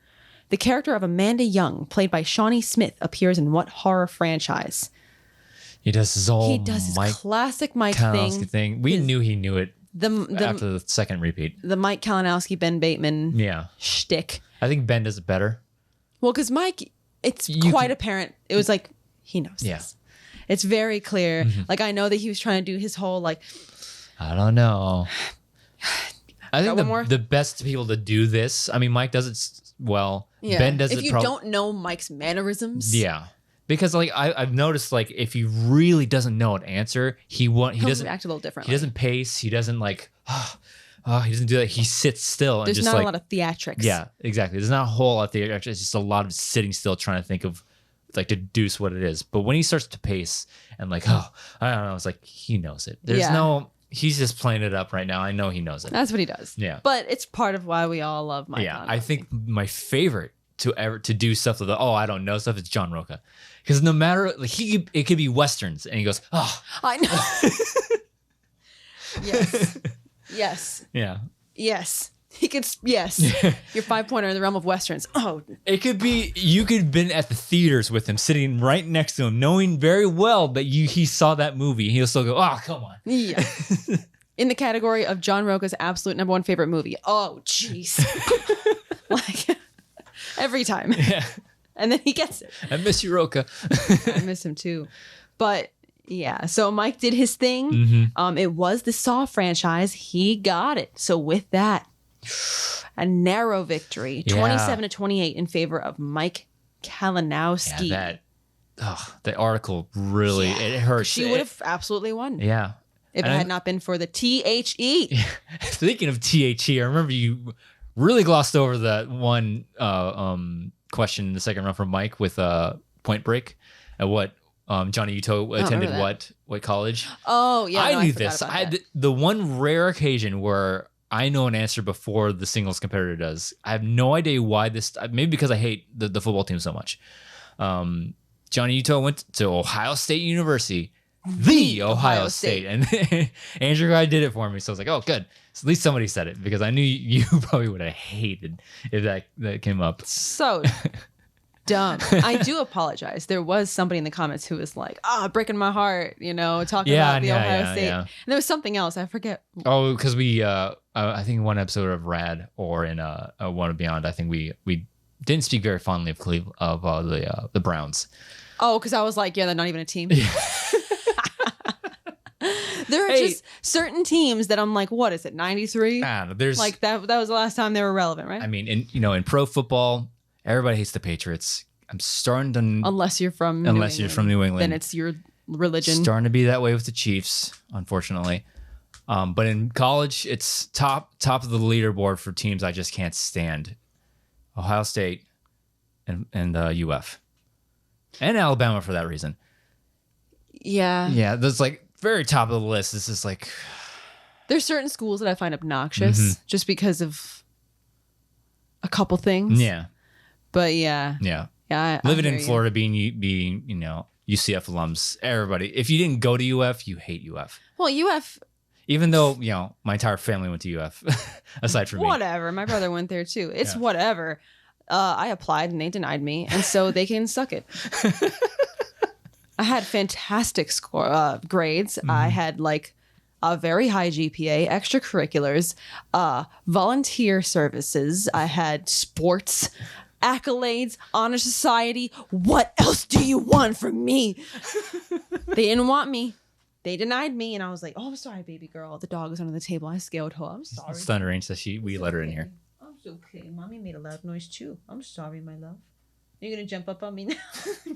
Speaker 2: The character of Amanda Young, played by Shawnee Smith, appears in what horror franchise?
Speaker 1: He does his
Speaker 2: classic Mike
Speaker 1: Kalinowski thing. We knew he knew it after the second repeat.
Speaker 2: The Mike Kalinowski, Ben Bateman shtick.
Speaker 1: I think Ben does it better.
Speaker 2: Well, because Mike, it's quite apparent. It was like, he knows this. It's very clear. Like, I know that he was trying to do his whole, like...
Speaker 1: I don't know. I think the best people to do this, I mean, Mike does it well.
Speaker 2: Yeah.
Speaker 1: Ben does
Speaker 2: it. If you don't know Mike's mannerisms.
Speaker 1: Yeah. Because, like, I've noticed, like, if he really doesn't know an answer, he doesn't
Speaker 2: act a little differently.
Speaker 1: He doesn't pace. He doesn't, like, he doesn't do that. He sits still.
Speaker 2: There's
Speaker 1: just
Speaker 2: not a lot of theatrics.
Speaker 1: Yeah, exactly. There's not a whole lot of theatrics. It's just a lot of sitting still trying to think of, like, deduce what it is. But when he starts to pace and, like, I don't know, it's like, he knows it. He's just playing it up right now. I know he knows it. It.
Speaker 2: That's what he does.
Speaker 1: Yeah.
Speaker 2: But it's part of why we all love Mike.
Speaker 1: Yeah, I think my favorite to do stuff with I don't know stuff is John Roca. Because no matter, like, it could be Westerns and he goes,
Speaker 2: I know. Yes. Yes.
Speaker 1: Yeah.
Speaker 2: Yes. He could, yes. Your 5-pointer in the realm of Westerns. Oh.
Speaker 1: It could be, you could have been at the theaters with him, sitting right next to him, knowing very well that he saw that movie. He'll still go, come on.
Speaker 2: Yeah. In the category of John Roca's absolute number 1 favorite movie. Oh, jeez. Like, every time.
Speaker 1: Yeah.
Speaker 2: And then he gets it.
Speaker 1: I miss you, Roca.
Speaker 2: I miss him too. But yeah, so Mike did his thing. It was the Saw franchise. He got it. So with that, a victory, 27-28 in favor of Mike Kalinowski.
Speaker 1: Yeah, the article really, it hurts.
Speaker 2: She would have absolutely won.
Speaker 1: Yeah.
Speaker 2: If it had not been for the THE.
Speaker 1: Speaking of THE, I remember you really glossed over that one question in the second round from Mike with Point Break at what Johnny Uto attended what college.
Speaker 2: Oh, yeah.
Speaker 1: I knew this. The one rare occasion where I know an answer before the singles competitor does. I have no idea why this, maybe because I hate the football team so much. Johnny Uto went to Ohio State University, the Ohio State. And Andrew Guy did it for me. So I was like, oh, good. So at least somebody said it, because I knew you probably would have hated if that came up.
Speaker 2: So dumb. I do apologize. There was somebody in the comments who was like, breaking my heart, talking about the Ohio State. Yeah. And there was something else. I forget.
Speaker 1: Oh, because we, I think in one episode of Rad or in One of Beyond, I think we didn't speak very fondly of the Browns.
Speaker 2: Oh, because I was like, they're not even a team. There are just certain teams that I'm like, what is it, 93?
Speaker 1: There's
Speaker 2: like that was the last time they were relevant, right?
Speaker 1: I mean, in pro football, everybody hates the Patriots. I'm starting to
Speaker 2: unless you're from New England, then it's your religion.
Speaker 1: Starting to be that way with the Chiefs, unfortunately. But in college, it's top of the leaderboard for teams I just can't stand. Ohio State and UF. And Alabama for that reason.
Speaker 2: Yeah.
Speaker 1: Yeah, that's like very top of the list. This is like...
Speaker 2: There's certain schools that I find obnoxious just because of a couple things.
Speaker 1: Yeah.
Speaker 2: But yeah.
Speaker 1: Yeah.
Speaker 2: Yeah.
Speaker 1: Living in Florida, being UCF alums, everybody. If you didn't go to UF, you hate UF.
Speaker 2: Well, UF...
Speaker 1: Even though, my entire family went to UF, aside from me.
Speaker 2: Whatever. My brother went there too. It's whatever. I applied and they denied me, and so they can suck it. I had fantastic grades. I had like a very high GPA, extracurriculars, volunteer services. I had sports, accolades, honor society. What else do you want from me? They didn't want me. They denied me, and I was like, "Oh, I'm sorry, baby girl. The dog was under the table. I scaled her. I'm sorry."
Speaker 1: It's underarranged that we let her in here.
Speaker 2: Oh, it's okay. Mommy made a loud noise too. I'm sorry, my love. Are you gonna jump up on me now?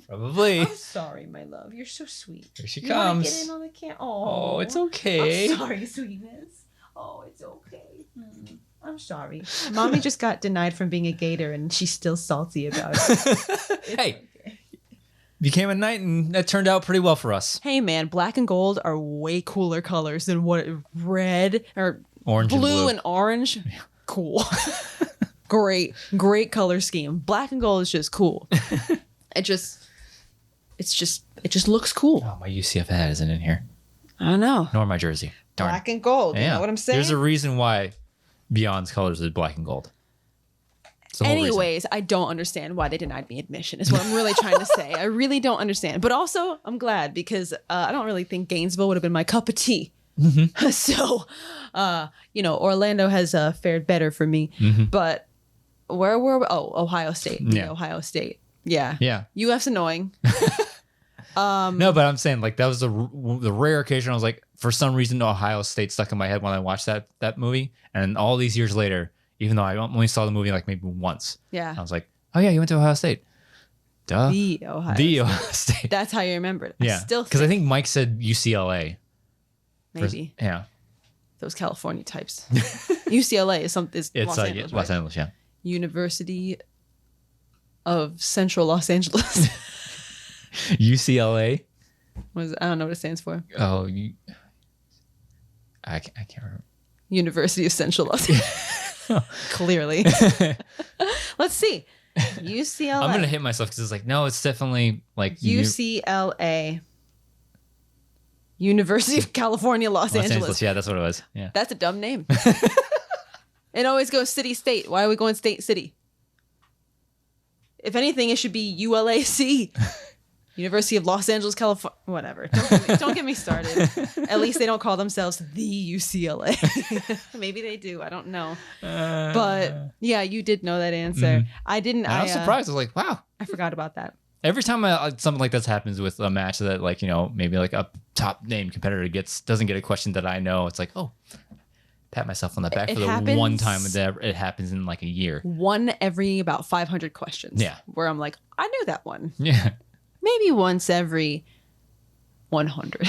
Speaker 1: Probably.
Speaker 2: I'm sorry, my love. You're so sweet.
Speaker 1: Here she comes.
Speaker 2: Get in on the camera.
Speaker 1: Oh, it's okay.
Speaker 2: I'm sorry, sweetness. Oh, it's okay. I'm sorry. Mommy just got denied from being a gator, and she's still salty about it.
Speaker 1: Hey. Became a knight, and that turned out pretty well for us.
Speaker 2: Hey, man, black and gold are way cooler colors than what red or
Speaker 1: orange,
Speaker 2: blue and orange. Cool. Great color scheme. Black and gold is just cool. It just looks cool.
Speaker 1: Oh, my UCF hat isn't in here.
Speaker 2: I don't know.
Speaker 1: Nor my jersey. Darn.
Speaker 2: Black and gold. Yeah. You know what I'm saying?
Speaker 1: There's a reason why Beyond's colors is black and gold.
Speaker 2: Anyways, I don't understand why they denied me admission is what I'm really trying to say. I really don't understand. But also, I'm glad because I don't really think Gainesville would have been my cup of tea. Mm-hmm. So, Orlando has fared better for me. Mm-hmm. But where were we? Oh, Ohio State. Yeah. Ohio State. Yeah.
Speaker 1: Yeah.
Speaker 2: UF's annoying.
Speaker 1: No, but I'm saying like that was the rare occasion I was like, for some reason, Ohio State stuck in my head when I watched that movie. And all these years later, even though I only saw the movie like maybe once.
Speaker 2: Yeah.
Speaker 1: I was like, oh yeah, you went to Ohio State. Duh.
Speaker 2: The Ohio State. That's how you remember it.
Speaker 1: Yeah. Because I think Mike said UCLA.
Speaker 2: Maybe.
Speaker 1: Yeah.
Speaker 2: Those California types. UCLA is something. It's Los Angeles,
Speaker 1: Los Angeles, yeah.
Speaker 2: University of Central Los Angeles.
Speaker 1: UCLA.
Speaker 2: I don't know what it stands for.
Speaker 1: Oh, I can't remember.
Speaker 2: University of Central Los Angeles. Clearly. Let's see. UCLA.
Speaker 1: I'm gonna hit myself because it's like, no, it's definitely like
Speaker 2: UCLA. University of California, Los Angeles.
Speaker 1: Yeah, that's what it was. Yeah.
Speaker 2: That's a dumb name. It always goes city, state. Why are we going state, city? If anything, it should be ULAC. University of Los Angeles, California. Whatever. Don't get me started. At least they don't call themselves the UCLA. Maybe they do. I don't know. But yeah, you did know that answer. Mm-hmm. I didn't.
Speaker 1: I was surprised. I was like, wow.
Speaker 2: I forgot about that.
Speaker 1: Every time something like this happens with a match that like, maybe like a top name competitor doesn't get a question that I know, it's like, oh, pat myself on the back for the one time that it happens in like a year.
Speaker 2: One every about 500 questions.
Speaker 1: Yeah.
Speaker 2: Where I'm like, I knew that one.
Speaker 1: Yeah.
Speaker 2: Maybe once every 100.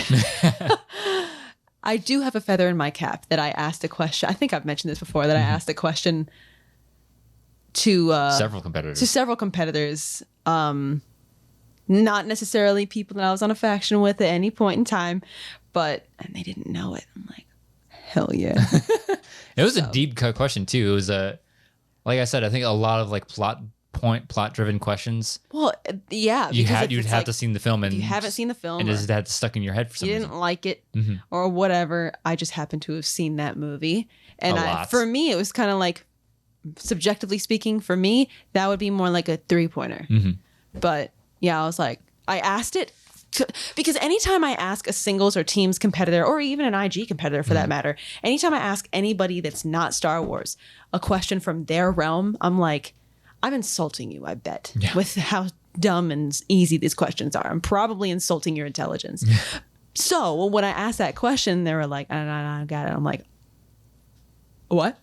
Speaker 2: I do have a feather in my cap that I asked a question. I think I've mentioned this before, that I asked a question to
Speaker 1: several competitors.
Speaker 2: Not necessarily people that I was on a faction with at any point in time, and they didn't know it. I'm like, hell yeah.
Speaker 1: It was a deep cut question too. It was like I said, I think a lot of like plot driven questions.
Speaker 2: Well, yeah,
Speaker 1: you'd have to see the film, and
Speaker 2: you haven't seen the film,
Speaker 1: and just had stuck in your head for some reason.
Speaker 2: You didn't like it, or whatever. I just happened to have seen that movie, and for me, it was kind of like, subjectively speaking, for me, that would be more like a 3-pointer. Mm-hmm. But yeah, I was like, I asked it because anytime I ask a singles or teams competitor, or even an IG competitor for that matter, anytime I ask anybody that's not Star Wars a question from their realm, I'm like, I'm insulting you, I bet, with how dumb and easy these questions are. I'm probably insulting your intelligence. So when I asked that question, they were like, I got it. I'm like, what?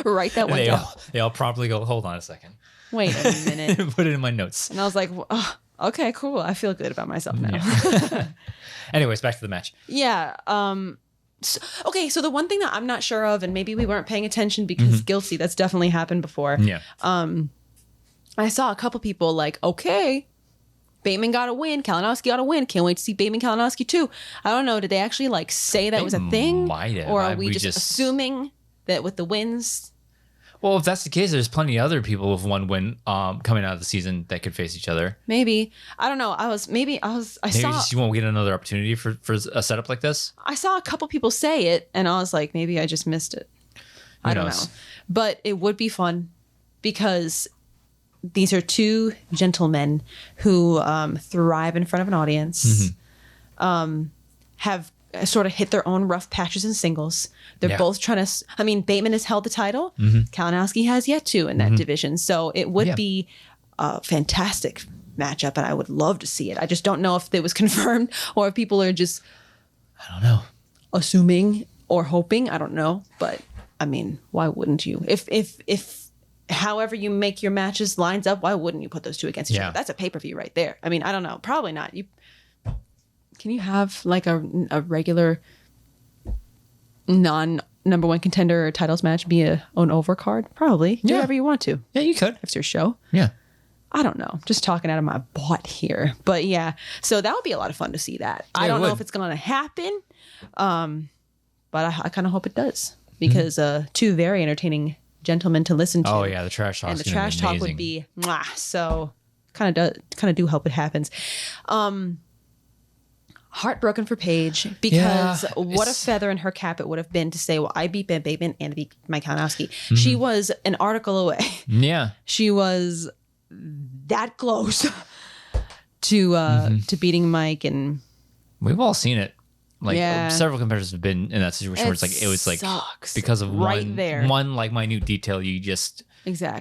Speaker 2: Write that one down.
Speaker 1: They all promptly go, hold on a second.
Speaker 2: Wait a minute.
Speaker 1: Put it in my notes.
Speaker 2: And I was like, oh, okay, cool. I feel good about myself now.
Speaker 1: Yeah. Anyways, back to the match.
Speaker 2: Yeah. So the one thing that I'm not sure of, and maybe we weren't paying attention because guilty, that's definitely happened before.
Speaker 1: Yeah.
Speaker 2: I saw a couple people like, okay, Bateman got a win. Kalinowski got a win. Can't wait to see Bateman Kalinowski too. I don't know. Did they actually like say that was a thing?
Speaker 1: Might have.
Speaker 2: Or are we just assuming that with the wins?
Speaker 1: Well, if that's the case, there's plenty of other people with one win coming out of the season that could face each other.
Speaker 2: Maybe. I don't know. Maybe
Speaker 1: you won't get another opportunity for a setup like this.
Speaker 2: I saw a couple people say it and I was like, maybe I just missed it. I don't know. But it would be fun because these are two gentlemen who thrive in front of an audience, have sort of hit their own rough patches in singles. They're both trying to, Bateman has held the title. Kalinowski has yet to in that division. So it would be a fantastic matchup and I would love to see it. I just don't know if it was confirmed or if people are just,
Speaker 1: I don't know,
Speaker 2: assuming or hoping. I don't know. But why wouldn't you? If however you make your matches lines up, why wouldn't you put those two against each other? That's a pay-per-view right there. I don't know. Probably not. Can you have like a regular non-number one contender or titles match be an overcard? Probably. Do whatever you want to.
Speaker 1: Yeah, you could.
Speaker 2: If it's your show.
Speaker 1: Yeah.
Speaker 2: I don't know. Just talking out of my butt here. But yeah. So that would be a lot of fun to see that. Yeah, I don't know if it's going to happen. But I kind of hope it does. Because two very entertaining gentlemen to listen to.
Speaker 1: Oh yeah, the trash talk.
Speaker 2: And the trash talk would be mwah. So kind of do hope it happens. Heartbroken for Paige because what a feather in her cap it would have been to say, well, I beat Ben Bateman and beat Mike Kalinowski. She was an article away.
Speaker 1: Yeah.
Speaker 2: She was that close to beating Mike, and
Speaker 1: we've all seen it. Like several competitors have been in that situation where it's like it was like because of one like minute detail you just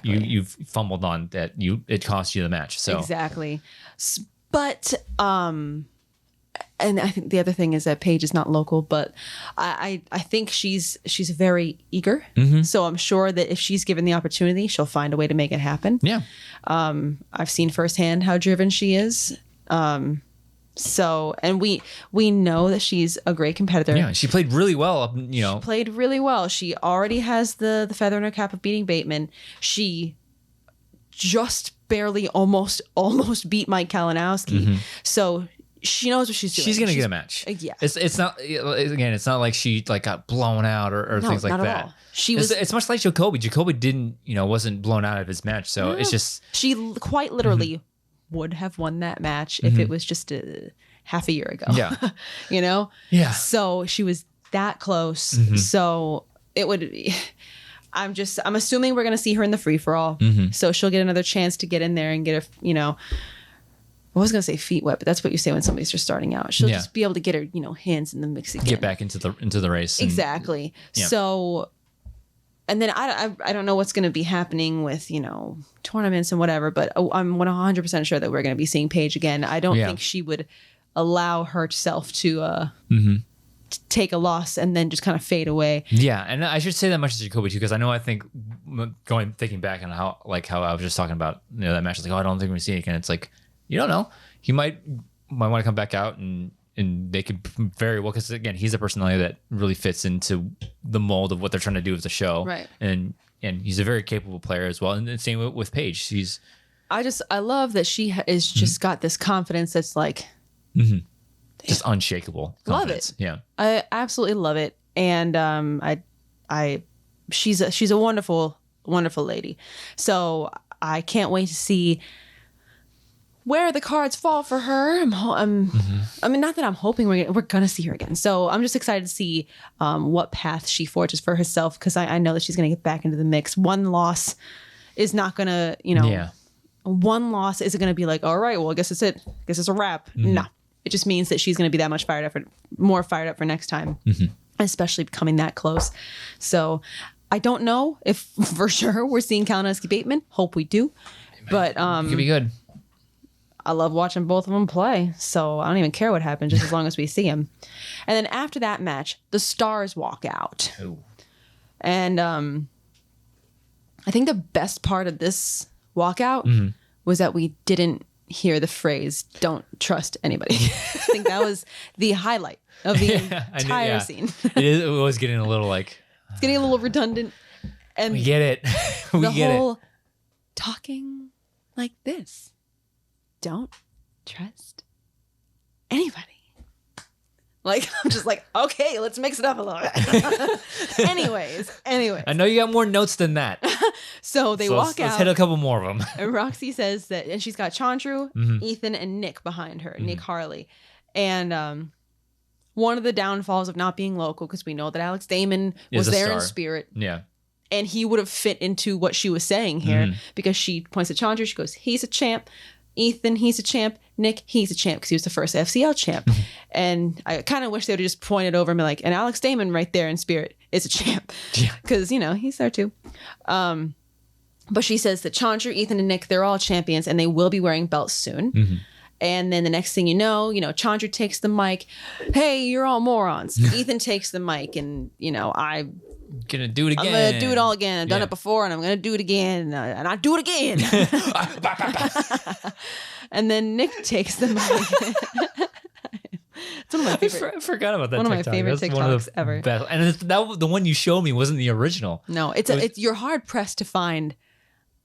Speaker 1: you've fumbled on that it cost you the match. So
Speaker 2: exactly. But and I think the other thing is that Paige is not local, but I think she's very eager. So I'm sure that if she's given the opportunity, she'll find a way to make it happen.
Speaker 1: Yeah.
Speaker 2: I've seen firsthand how driven she is. So, and we know that she's a great competitor.
Speaker 1: Yeah, she played really well. She
Speaker 2: played really well. She already has the feather in her cap of beating Bateman. She just barely almost beat Mike Kalinowski. So she knows what she's doing.
Speaker 1: She's gonna get a match.
Speaker 2: Yeah,
Speaker 1: it's not it's not like she like got blown out or things like
Speaker 2: not
Speaker 1: that.
Speaker 2: At all. She was.
Speaker 1: It's much like Jacoby. Jacoby didn't wasn't blown out of his match. So it's just
Speaker 2: she quite literally would have won that match if it was just half a year ago.
Speaker 1: Yeah.
Speaker 2: Yeah. So she was that close. So it would be, I'm assuming we're going to see her in the free for all. So she'll get another chance to get in there and get her, I was going to say feet wet, but that's what you say when somebody's just starting out. She'll just be able to get her, hands in the mix again.
Speaker 1: Get back into the race.
Speaker 2: Exactly. So, and then I don't know what's going to be happening with, tournaments and whatever, but I'm 100% sure that we're going to be seeing Paige again. I don't think she would allow herself to take a loss and then just kind of fade away.
Speaker 1: Yeah, and I should say that much to Jacoby too, because I think thinking back on how I was just talking about that match, it's like, I don't think we're going to see it again. It's like, you don't know. He might want to come back out and they could very well, because again, he's a personality that really fits into the mold of what they're trying to do with the show.
Speaker 2: Right.
Speaker 1: And he's a very capable player as well. And the same with Paige.
Speaker 2: I love that she is just got this confidence that's like
Speaker 1: just unshakable confidence.
Speaker 2: Love it. Yeah. I absolutely love it. And she's a wonderful, wonderful lady. So I can't wait to see where the cards fall for her. Not that I'm hoping we're gonna see her again. So I'm just excited to see what path she forges for herself, because I know that she's gonna get back into the mix. One loss is not gonna, one loss isn't gonna be like, all right, well, I guess it's it. I guess it's a wrap. No, it just means that she's gonna be that much more fired up for next time, especially coming that close. So I don't know if for sure we're seeing Kalinowski Bateman. Hope we do, but
Speaker 1: it could be good.
Speaker 2: I love watching both of them play, so I don't even care what happens, just as long as we see them. And then after that match, the stars walk out. Ooh. And I think the best part of this walkout was that we didn't hear the phrase "don't trust anybody." I think that was the highlight of the entire scene.
Speaker 1: It was getting a little like...
Speaker 2: It's getting a little redundant. And
Speaker 1: we get it. We
Speaker 2: the
Speaker 1: get
Speaker 2: whole
Speaker 1: it.
Speaker 2: Talking like this. Don't trust anybody. Like, I'm just like, okay, let's mix it up a little bit. Anyways.
Speaker 1: I know you got more notes than that.
Speaker 2: So they walk out.
Speaker 1: Let's hit a couple more of them.
Speaker 2: And Roxy says that, and she's got Chandru, Ethan, and Nick behind her, Nick Harley. And one of the downfalls of not being local, because we know that Alex Damon was there in spirit.
Speaker 1: Yeah.
Speaker 2: And he would have fit into what she was saying here because she points at Chandru. She goes, he's a champ. Ethan, he's a champ. Nick, he's a champ because he was the first FCL champ. And I kind of wish they would have just pointed over and be like, and Alex Damon right there in spirit is a champ. Because, he's there too. But she says that Chandru, Ethan, and Nick, they're all champions and they will be wearing belts soon. And then the next thing you know, Chandru takes the mic. Hey, you're all morons. Ethan takes the mic and, I'm
Speaker 1: gonna do it again.
Speaker 2: I'm gonna do it all again. I've done it before and I'm gonna do it again. And I do it again. And then Nick takes the mic. It's one of my favorite.
Speaker 1: I forgot about that.
Speaker 2: One of my favorite TikToks ever.
Speaker 1: Best. And the one you showed me wasn't the original.
Speaker 2: No, it's you're hard pressed to find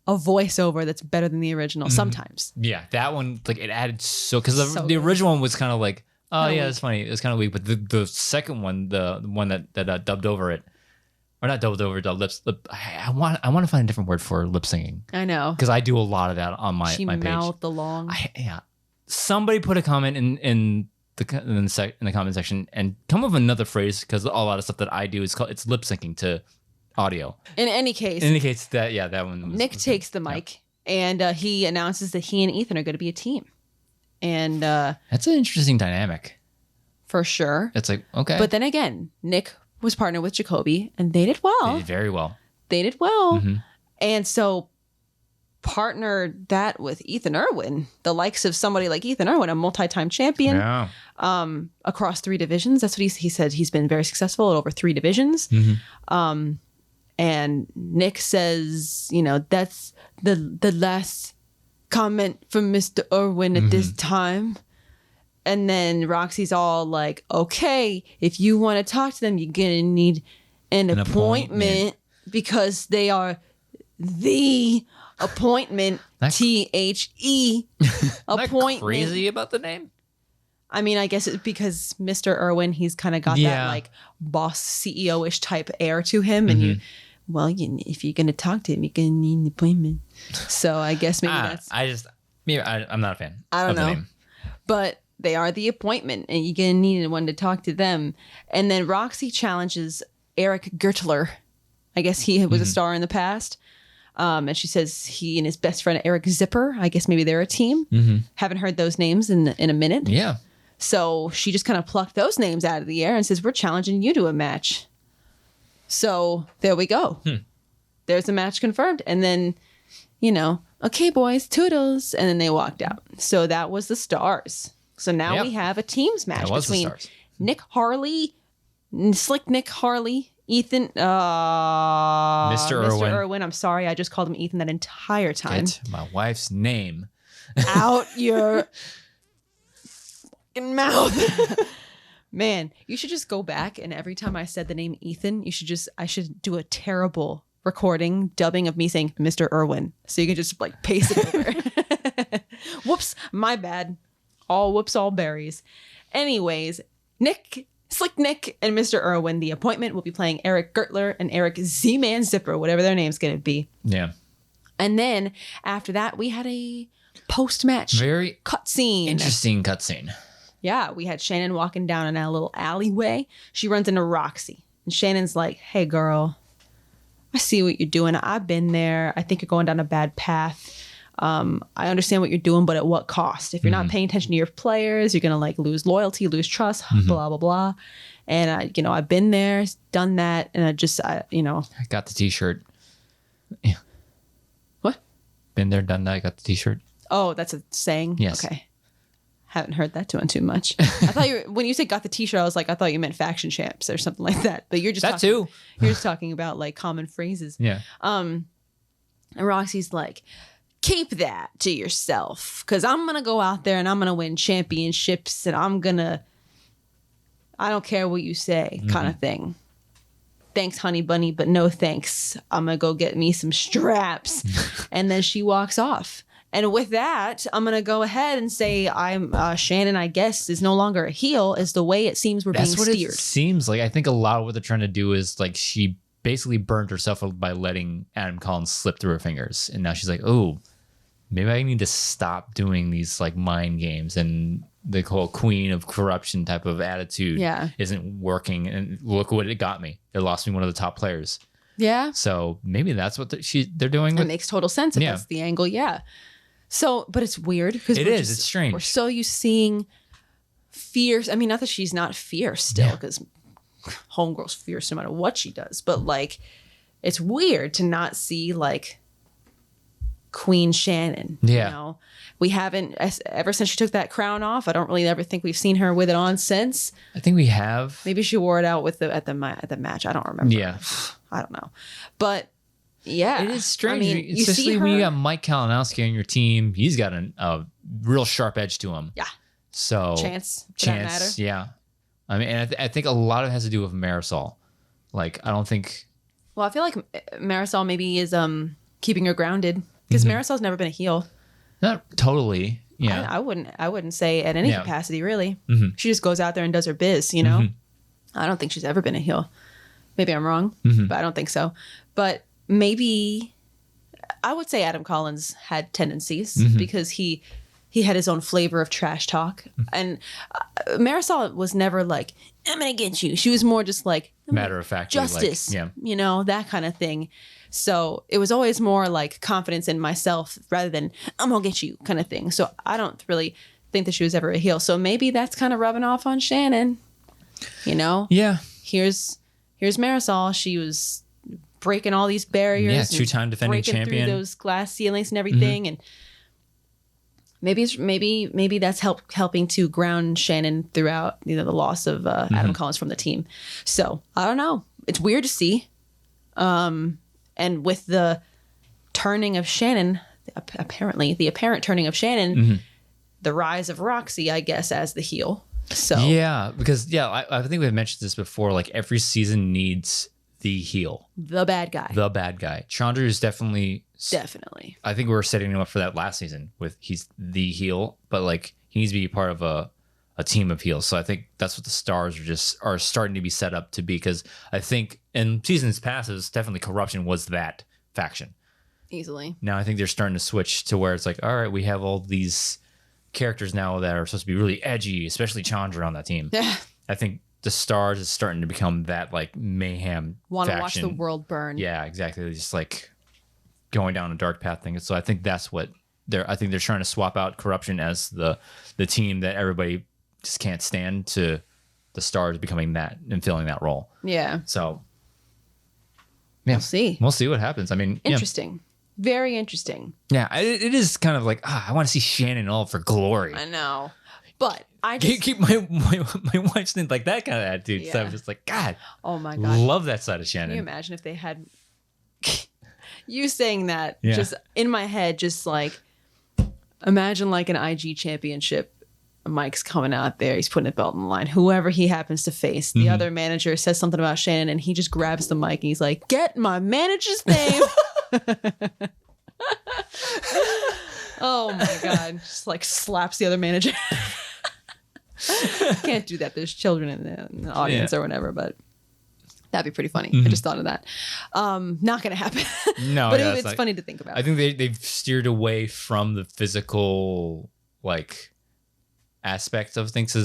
Speaker 2: a voiceover that's better than the original sometimes.
Speaker 1: Yeah, that one, like, it added because the original one was kind of like, that's funny. It was kind of weak. But the second one, the one that dubbed over it, or not dubbed over, I want to find a different word for lip singing.
Speaker 2: I know,
Speaker 1: because I do a lot of that on my page.
Speaker 2: Mouthed along.
Speaker 1: Somebody put a comment in the comment section and come up with another phrase, because a lot of stuff that I do it's lip syncing to audio.
Speaker 2: In any case,
Speaker 1: that one.
Speaker 2: Nick takes the mic and he announces that he and Ethan are going to be a team, and
Speaker 1: that's an interesting dynamic.
Speaker 2: For sure,
Speaker 1: it's like, okay,
Speaker 2: but then again, Nick was partnered with Jacoby, and they did well.
Speaker 1: They did very well.
Speaker 2: And so partnered that with Ethan Irwin, the likes of somebody like Ethan Irwin, a multi-time champion across 3 divisions. That's what he said. He's been very successful at over 3 divisions. And Nick says, that's the last comment from Mr. Irwin at this time. And then Roxy's all like, okay, if you want to talk to them, you're going to need an appointment because they are the appointment. THE appointment.
Speaker 1: Crazy about the name?
Speaker 2: I mean, I guess it's because Mr. Irwin, he's kind of got that like boss CEO-ish type air to him. And if you're going to talk to him, you're going to need an appointment. So I guess maybe
Speaker 1: I'm not a fan.
Speaker 2: I don't know.
Speaker 1: The name.
Speaker 2: But they are the appointment, and you're going to need one to talk to them. And then Roxy challenges Eric Gertler. I guess he was a star in the past. And she says he and his best friend, Eric Zipper, I guess maybe they're a team. Haven't heard those names in a minute.
Speaker 1: Yeah.
Speaker 2: So she just kind of plucked those names out of the air and says, we're challenging you to a match. So there we go. There's a match confirmed. And then, okay, boys, toodles. And then they walked out. So that was the stars. So now we have a teams match between Nick Harley, Slick Nick Harley, Ethan, Mr. Irwin. I'm sorry, I just called him Ethan that entire time.
Speaker 1: Get my wife's name
Speaker 2: out your fucking mouth. Man, you should just go back and every time I said the name Ethan, I should do a terrible recording dubbing of me saying Mr. Irwin. So you can just like paste it over. Whoops, my bad. All whoops, all berries. Anyways, Slick Nick and Mr. Irwin, the appointment, will be playing Eric Gertler and Eric Z-Man Zipper, whatever their name's going to be.
Speaker 1: Yeah.
Speaker 2: And then after that, we had a post-match cutscene.
Speaker 1: Interesting cutscene.
Speaker 2: Yeah, we had Shannon walking down in a little alleyway. She runs into Roxy. And Shannon's like, hey, girl, I see what you're doing. I've been there. I think you're going down a bad path. I understand what you're doing, but at what cost? If you're not paying attention to your players, you're going to lose loyalty, lose trust, blah, blah, blah. And, I've been there, done that. And I
Speaker 1: got the t-shirt. Yeah.
Speaker 2: What?
Speaker 1: Been there, done that. I got the t-shirt.
Speaker 2: Oh, that's a saying?
Speaker 1: Yes.
Speaker 2: Okay. Haven't heard that too much. I thought when you said got the t-shirt, I was like, I thought you meant faction champs or something like that. But you're just
Speaker 1: You're
Speaker 2: just talking about like common phrases.
Speaker 1: Yeah.
Speaker 2: And Roxy's like, keep that to yourself, because I'm gonna go out there and I'm gonna win championships, and I don't care what you say, kind of thing. Thanks, honey bunny, but no thanks. I'm gonna go get me some straps. And then she walks off. And with that, I'm going to go ahead and say Shannon, I guess, is no longer a heel, is the way it seems we're being steered.
Speaker 1: That's what it seems like. I think a lot of what they're trying to do is like she basically burned herself by letting Adam Collins slip through her fingers. And now she's like, oh, maybe I need to stop doing these like mind games. And the whole queen of corruption type of attitude isn't working. And look what it got me. It lost me one of the top players.
Speaker 2: Yeah.
Speaker 1: So maybe that's what they're doing.
Speaker 2: It makes total sense if that's the angle. Yeah. So, but it's weird because
Speaker 1: it's strange.
Speaker 2: We're so used to seeing fierce. I mean, not that she's not fierce still, because homegirl's fierce no matter what she does. But like, it's weird to not see like Queen Shannon.
Speaker 1: Yeah.
Speaker 2: You know? We haven't, ever since she took that crown off. I don't really ever think we've seen her with it on since.
Speaker 1: I think we have.
Speaker 2: Maybe she wore it out at the match. I don't remember.
Speaker 1: Yeah.
Speaker 2: I don't know, but. Yeah,
Speaker 1: it is strange, especially when you got Mike Kalinowski on your team. He's got a real sharp edge to him.
Speaker 2: Yeah.
Speaker 1: So
Speaker 2: chance, that matter.
Speaker 1: Yeah. I mean, and I think a lot of it has to do with Marisol. Like, I don't think.
Speaker 2: Well, I feel like Marisol maybe is keeping her grounded, because Marisol's never been a heel.
Speaker 1: Not totally. Yeah.
Speaker 2: I wouldn't say at any capacity really. She just goes out there and does her biz. You know. I don't think she's ever been a heel. Maybe I'm wrong, but I don't think so. But maybe I would say Adam Collins had tendencies because he had his own flavor of trash talk. And Marisol was never like, I'm going to get you. She was more just like,
Speaker 1: matter of fact,
Speaker 2: justice, you know, that kind of thing. So it was always more like confidence in myself rather than I'm going to get you kind of thing. So I don't really think that she was ever a heel. So maybe that's kind of rubbing off on Shannon, you know?
Speaker 1: Yeah.
Speaker 2: Here's Marisol. She was breaking all these barriers.
Speaker 1: Yeah, two-time defending champion.
Speaker 2: Through those glass ceilings and everything. And maybe that's helping to ground Shannon throughout, you know, the loss of Adam Collins from the team. So I don't know. It's weird to see. And with the turning of Shannon, the apparent turning of Shannon, the rise of Roxy, I guess, as the heel. So
Speaker 1: yeah, because I think we've mentioned this before. Like every season needs the heel,
Speaker 2: the bad guy.
Speaker 1: Chandra is definitely.
Speaker 2: I
Speaker 1: think we were setting him up for that last season with he's the heel, but like he needs to be part of a team of heels. So I think that's what the stars are starting to be set up to be, because I think in seasons past, it was definitely corruption was that faction
Speaker 2: easily.
Speaker 1: Now I think they're starting to switch to where it's like, all right, we have all these characters now that are supposed to be really edgy, especially Chandra on that team.
Speaker 2: Yeah,
Speaker 1: I think the stars is starting to become that like mayhem.
Speaker 2: Want to watch the world burn?
Speaker 1: Yeah, exactly. Just like going down a dark path thing. So I think that's what I think they're trying to swap out corruption as the team that everybody just can't stand, to the stars becoming that and filling that role.
Speaker 2: Yeah.
Speaker 1: So yeah, We'll see what happens. I mean,
Speaker 2: interesting. Very interesting.
Speaker 1: Yeah, it is kind of like, I want to see Shannon all for glory.
Speaker 2: I know. But I just
Speaker 1: keep my wife's in like that kind of attitude. Yeah. So I'm just like, God.
Speaker 2: Oh my God.
Speaker 1: Love that side of Shannon.
Speaker 2: Can you imagine if they had you saying that just in my head, just like imagine like an IG championship. Mike's coming out there. He's putting a belt on the line. Whoever he happens to face, the other manager says something about Shannon, and he just grabs the mic and he's like, "Get my manager's name." Oh my God! Just like slaps the other manager. Can't do that. There's children in the audience or whatever, but that'd be pretty funny. I just thought of that. Not gonna happen.
Speaker 1: No,
Speaker 2: but it's funny to think about.
Speaker 1: I think they've steered away from the physical like aspects of things.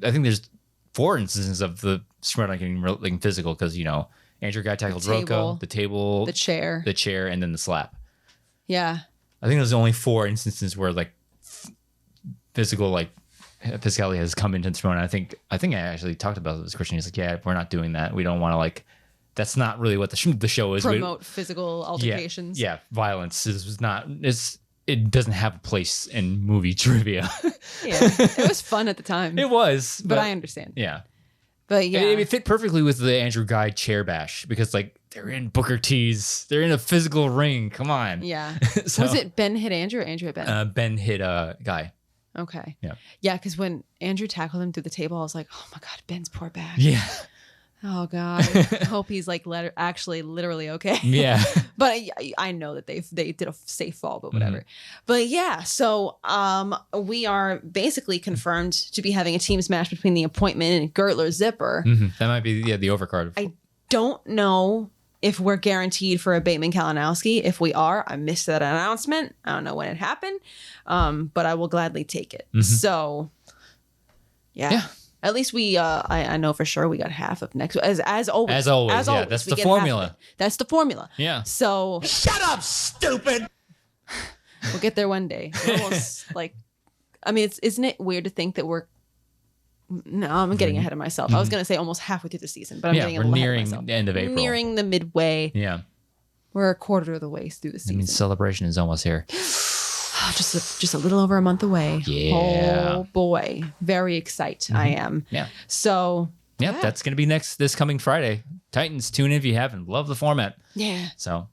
Speaker 1: I think there's 4 instances of the Schmoedown getting physical, because Andrew guy tackled Rocco, the table, the chair, and then the slap.
Speaker 2: Yeah,
Speaker 1: I think there's only 4 instances where like physical like physicality has come into Schmoedown. I think I actually talked about this. Christian, he's like, yeah, we're not doing that. We don't want to like. That's not really what the show is.
Speaker 2: Promote physical altercations.
Speaker 1: Yeah, violence is not. It's it doesn't have a place in movie trivia.
Speaker 2: Yeah, it was fun at the time.
Speaker 1: It was,
Speaker 2: but I understand.
Speaker 1: Yeah,
Speaker 2: but yeah,
Speaker 1: it fit perfectly with the Andrew Guy chair bash because like they're in Booker T's, they're in a physical ring. Come on.
Speaker 2: Yeah. So, was it Ben hit Andrew or Andrew hit Ben?
Speaker 1: Ben hit Guy.
Speaker 2: Okay.
Speaker 1: Yeah.
Speaker 2: Yeah, because when Andrew tackled him through the table, I was like, oh my God, Ben's poor back.
Speaker 1: Yeah.
Speaker 2: Oh God, I hope he's like actually literally okay.
Speaker 1: Yeah,
Speaker 2: but I know that they did a safe fall, but whatever. But yeah, so we are basically confirmed to be having a teams match between the Appointment and Gertler Zipper.
Speaker 1: That might be the overcard.
Speaker 2: I don't know if we're guaranteed for a Bateman Kalinowski. If we are, I missed that announcement. I don't know when it happened, but I will gladly take it. So yeah. At least we, I know for sure we got half of next. As always. As always, yeah.
Speaker 1: That's the formula.
Speaker 2: That's the formula.
Speaker 1: Yeah.
Speaker 2: So.
Speaker 3: Shut up, stupid!
Speaker 2: We'll get there one day. We're almost like, I mean, isn't it weird to think that we're. No, I'm getting ahead of myself. I was going to say almost halfway through the season, but I'm getting a little ahead of myself.
Speaker 1: We're nearing the end of April.
Speaker 2: Nearing the midway.
Speaker 1: Yeah.
Speaker 2: We're a quarter of the way through the season.
Speaker 1: I mean, celebration is almost here.
Speaker 2: Just a little over a month away.
Speaker 1: Yeah.
Speaker 2: Oh boy. Very excited. I am.
Speaker 1: Yeah.
Speaker 2: So.
Speaker 1: Yep,
Speaker 2: yeah.
Speaker 1: That's going to be this coming Friday. Titans, tune in if you haven't. Love the format.
Speaker 2: Yeah.
Speaker 1: So.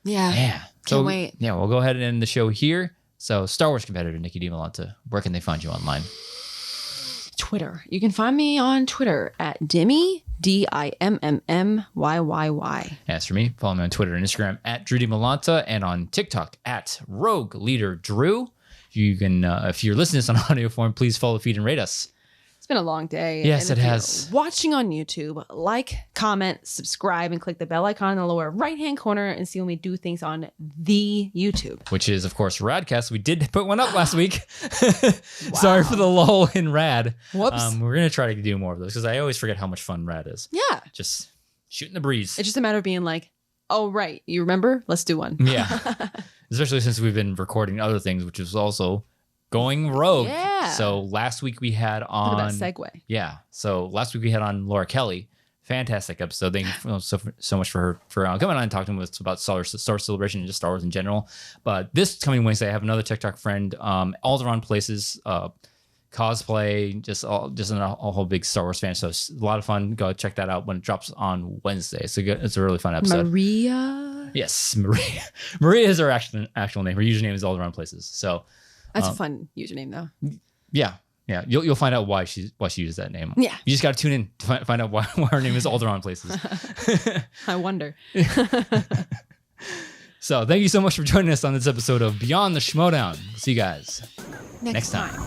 Speaker 2: Yeah.
Speaker 1: Can't
Speaker 2: wait.
Speaker 1: Yeah, we'll go ahead and end the show here. So, Star Wars competitor Nicki Dimalanta, where can they find you online?
Speaker 2: Twitter. You can find me on Twitter at Dimmy, DIMMMYYY.
Speaker 1: As for me, follow me on Twitter and Instagram at Drew Dimalanta and on TikTok at Rogue Leader Drew. You can, if you're listening to this on audio form, please follow, feed, and rate us.
Speaker 2: It's been a long day.
Speaker 1: Yes, it has.
Speaker 2: Watching on YouTube, like, comment, subscribe, and click the bell icon in the lower right-hand corner and see when we do things on the YouTube.
Speaker 1: Which is, of course, Radcast. We did put one up last week. Sorry for the lull in Rad.
Speaker 2: Whoops.
Speaker 1: We're going to try to do more of those because I always forget how much fun Rad is.
Speaker 2: Yeah.
Speaker 1: Just shooting the breeze.
Speaker 2: It's just a matter of being like, oh, right. You remember? Let's do one.
Speaker 1: Yeah. Especially since we've been recording other things, which is also going rogue.
Speaker 2: Yeah.
Speaker 1: So last week we had on...
Speaker 2: Look at that segue.
Speaker 1: Yeah. So last week we had on Laura Kelly. Fantastic episode. Thank you so much for her for coming on and talking to us about Star Wars Celebration and just Star Wars in general. But this coming Wednesday, I have another TikTok friend, Alderaan Places, cosplay, just a whole big Star Wars fan. So it's a lot of fun. Go check that out when it drops on Wednesday. So it's a really fun episode.
Speaker 2: Maria?
Speaker 1: Yes, Maria. Maria is her actual name. Her username is Alderaan Places. So
Speaker 2: that's a fun username though.
Speaker 1: Yeah. Yeah, you'll find out why she uses that name.
Speaker 2: Yeah,
Speaker 1: you just got to tune in to find out why her name is Alderaan Places.
Speaker 2: I wonder.
Speaker 1: So thank you so much for joining us on this episode of Beyond the Schmoedown. See you guys
Speaker 2: next time.